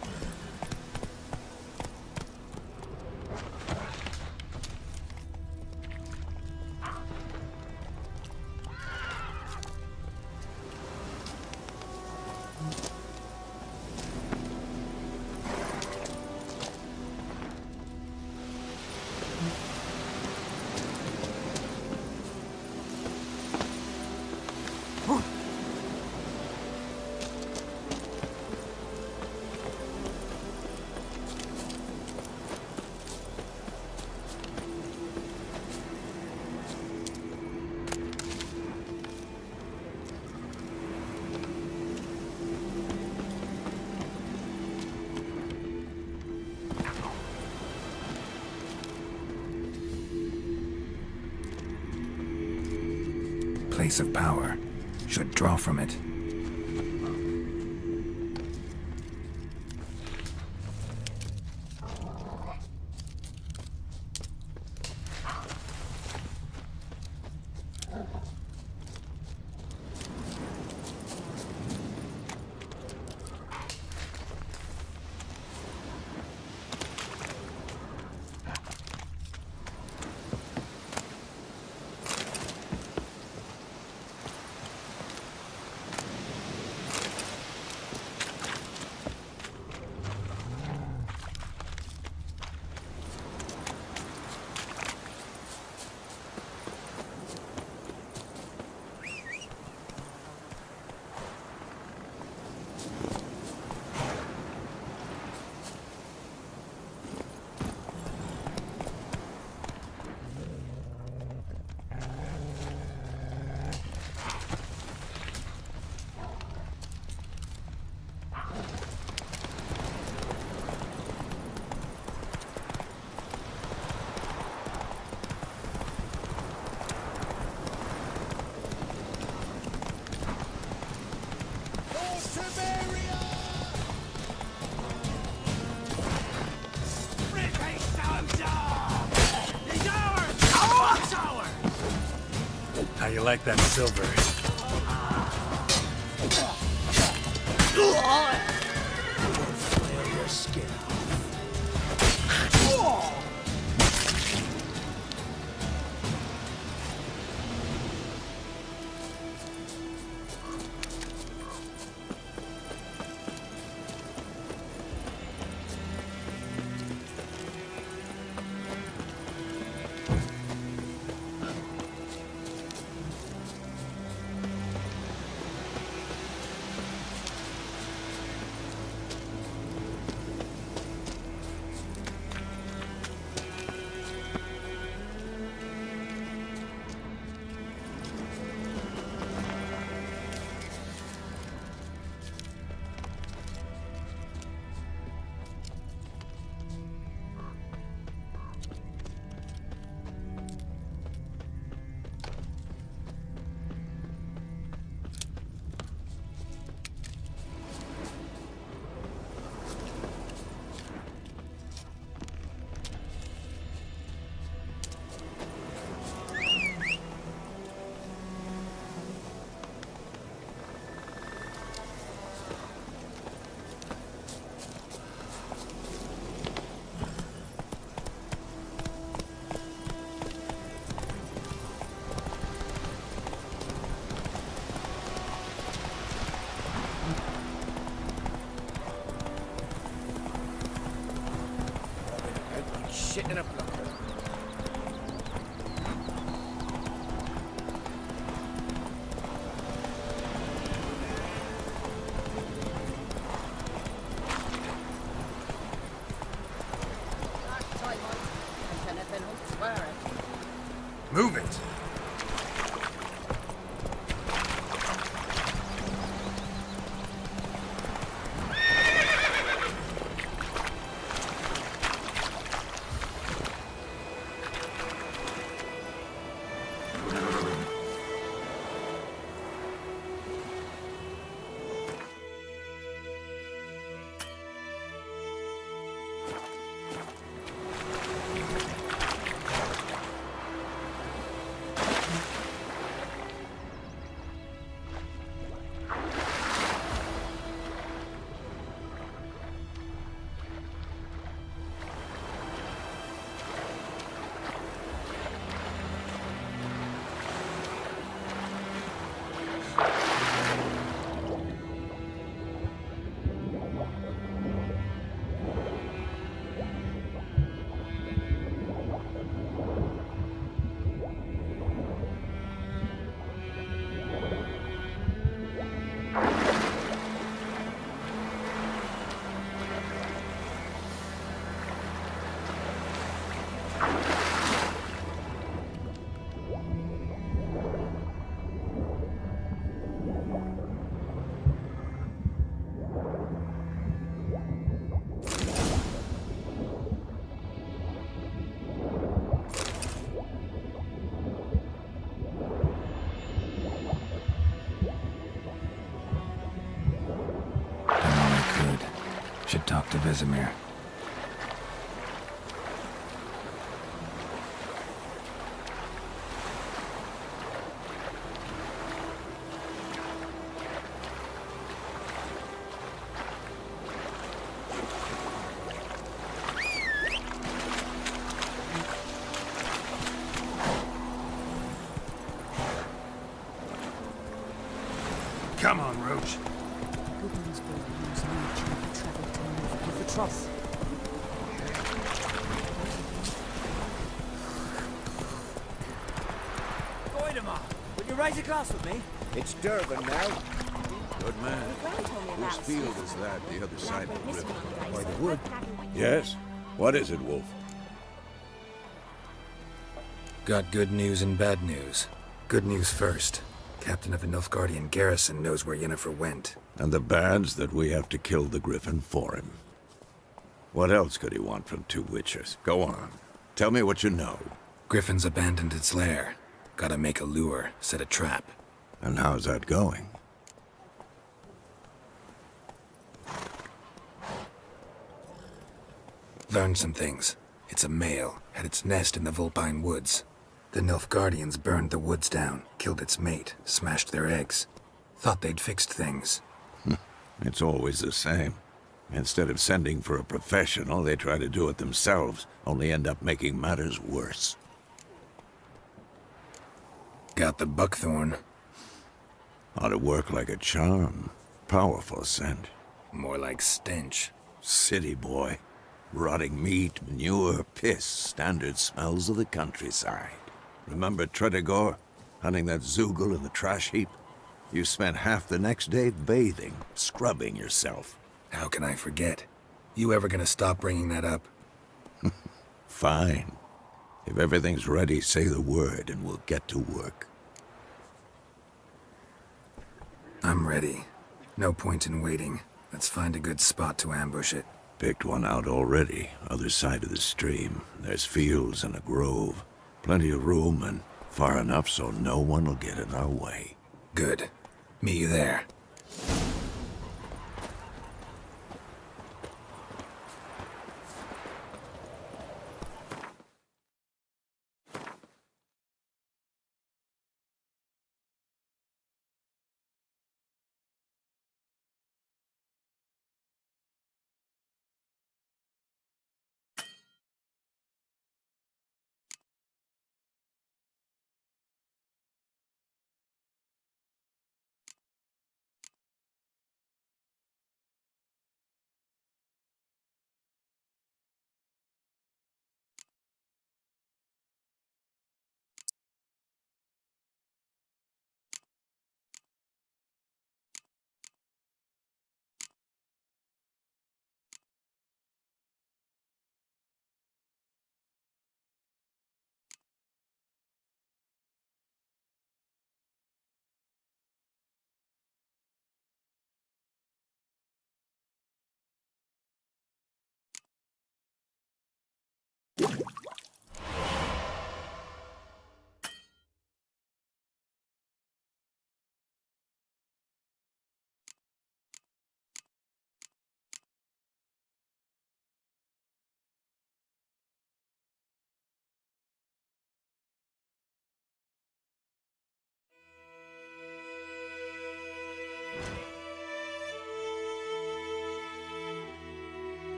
Place of power. Should draw from it. How you like that silver? Flare your skin Shit in a block. Move it! Should talk to Vesemir. Come on, Roach. Trough. Goidemar, will you raise a glass with me? It's Durban now. Good man. Whose field is that, the other side of the river? By the wood. Yes? What is it, Wolf? Got good news and bad news. Good news first. Captain of the Nilfgaardian garrison knows where Yennefer went. And the bad's that we have to kill the Griffin for him. What else could he want from two witches? Go on. Tell me what you know. Griffin's abandoned its lair. Gotta make a lure, set a trap. And how's that going? Learned some things. It's a male, had its nest in the Vulpine Woods. The Nilfgaardians burned the woods down, killed its mate, smashed their eggs. Thought they'd fixed things. It's always the same. Instead of sending for a professional, they try to do it themselves, only end up making matters worse. Got the buckthorn. Ought to work like a charm. Powerful scent. More like stench. City boy. Rotting meat, manure, piss, standard smells of the countryside. Remember Tredegor? Hunting that Zoogle in the trash heap? You spent half the next day bathing, scrubbing yourself. How can I forget? You ever gonna stop bringing that up? Fine. If everything's ready, say the word and we'll get to work. I'm ready. No point in waiting. Let's find a good spot to ambush it. Picked one out already, other side of the stream. There's fields and a grove. Plenty of room and far enough so no one will get in our way. Good. Meet you there.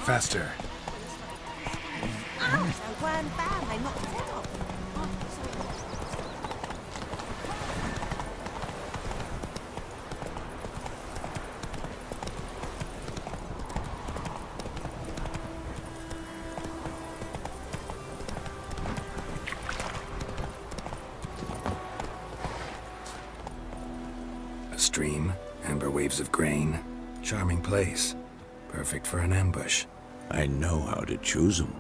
Faster. A stream, amber waves of grain. Charming place. Perfect for an ambush. I know how to choose them.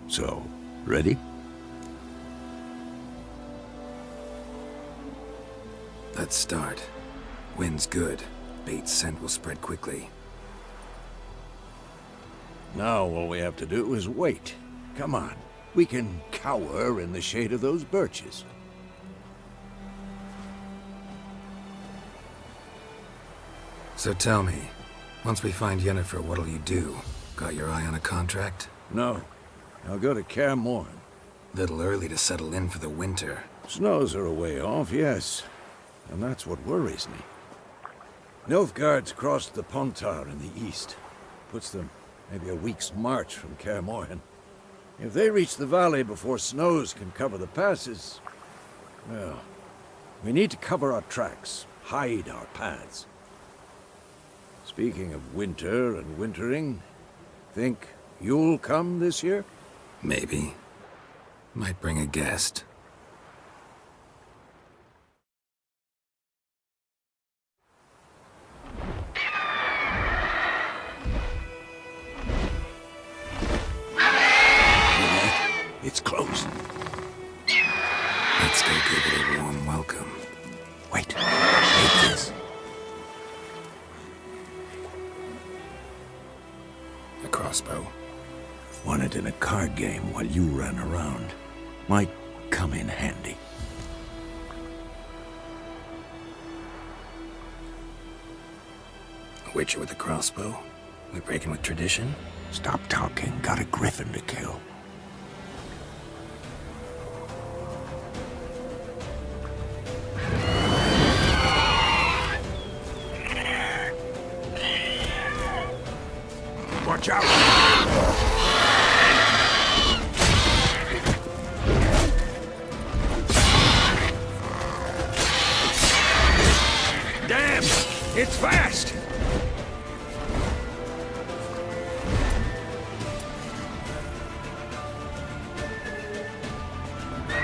So, ready? Let's start. Wind's good. Bait's scent will spread quickly. Now all we have to do is wait. Come on. We can cower in the shade of those birches. So tell me, once we find Yennefer, what'll you do? Got your eye on a contract? No. I'll go to Kaer Morhen. Little early to settle in for the winter. Snows are a way off, yes. And that's what worries me. Nilfgaard's crossed the Pontar in the east. Puts them maybe a week's march from Kaer Morhen. If they reach the valley before snows can cover the passes, well, we need to cover our tracks, hide our paths. Speaking of winter and wintering, think you'll come this year? Maybe. Might bring a guest. It's close. Let's go give it a warm welcome. Wait. Take this. A crossbow. Won it in a card game while you ran around. Might come in handy. A witcher with a crossbow? We breaking with tradition? Stop talking. Got a griffin to kill. Watch out! Damn! It's fast!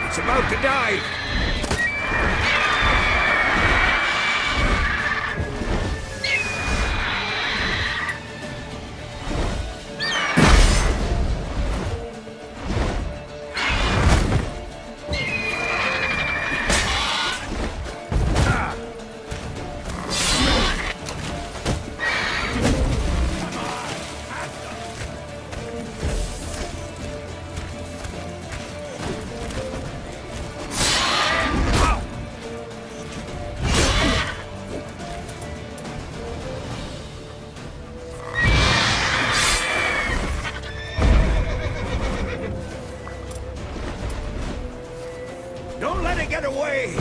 It's about to dive! Don't let it get away!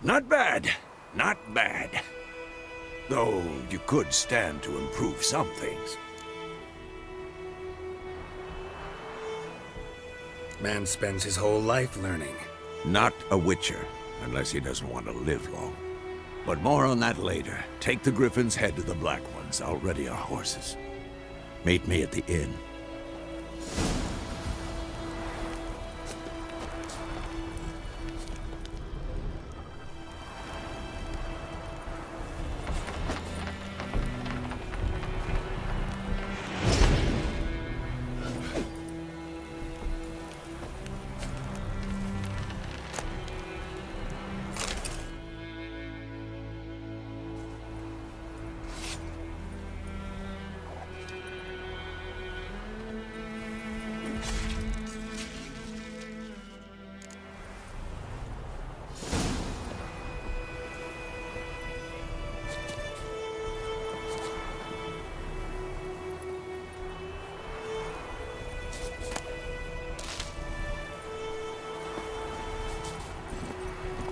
Not bad. Not bad. Though you could stand to improve some things. Man spends his whole life learning. Not a witcher, unless he doesn't want to live long. But more on that later. Take the Griffin's head to the Black Ones. I'll ready our horses. Meet me at the inn.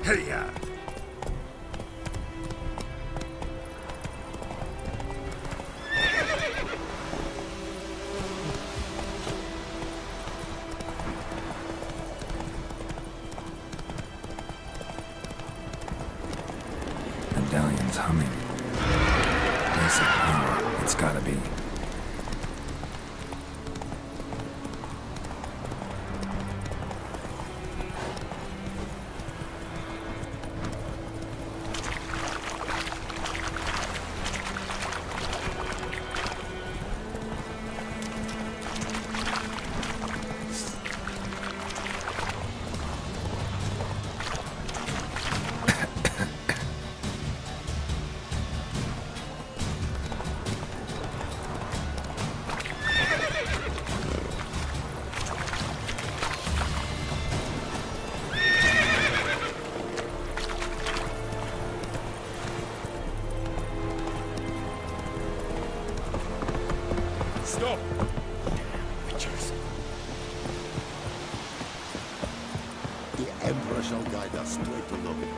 Hey-ya! Medallion's humming. Basic power, it's gotta be. Stop! Witches. The Emperor shall guide us straight to Logan.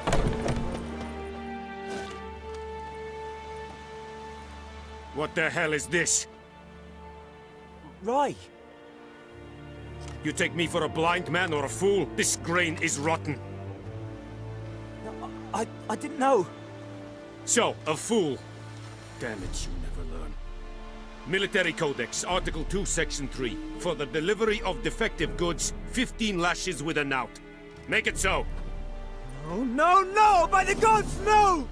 What the hell is this? Rye! You take me for a blind man or a fool? This grain is rotten. I didn't know. So, a fool. Damn it, you never learn. Military Codex, Article 2, Section 3. For the delivery of defective goods, 15 lashes with a knout. Make it so. No, no, no! By the gods, no!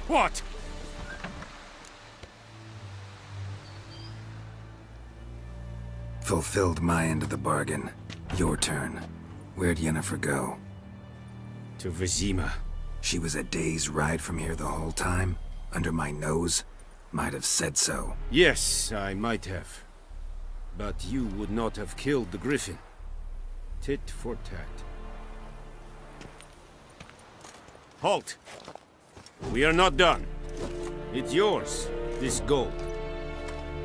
What? Fulfilled my end of the bargain. Your turn. Where'd Yennefer go? To Vizima. She was a day's ride from here the whole time? Under my nose? Might have said so. Yes, I might have. But you would not have killed the griffin. Tit for tat. Halt! We are not done. It's yours, this gold.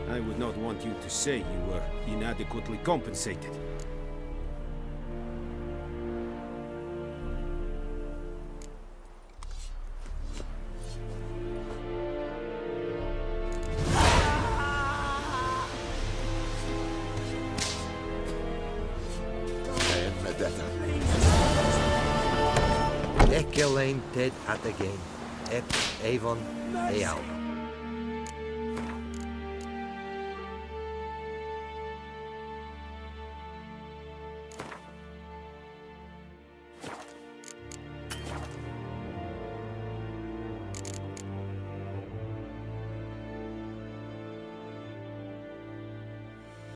I would not want you to say you were inadequately compensated. Ek alleen Ted had again. Ek Avon Eal.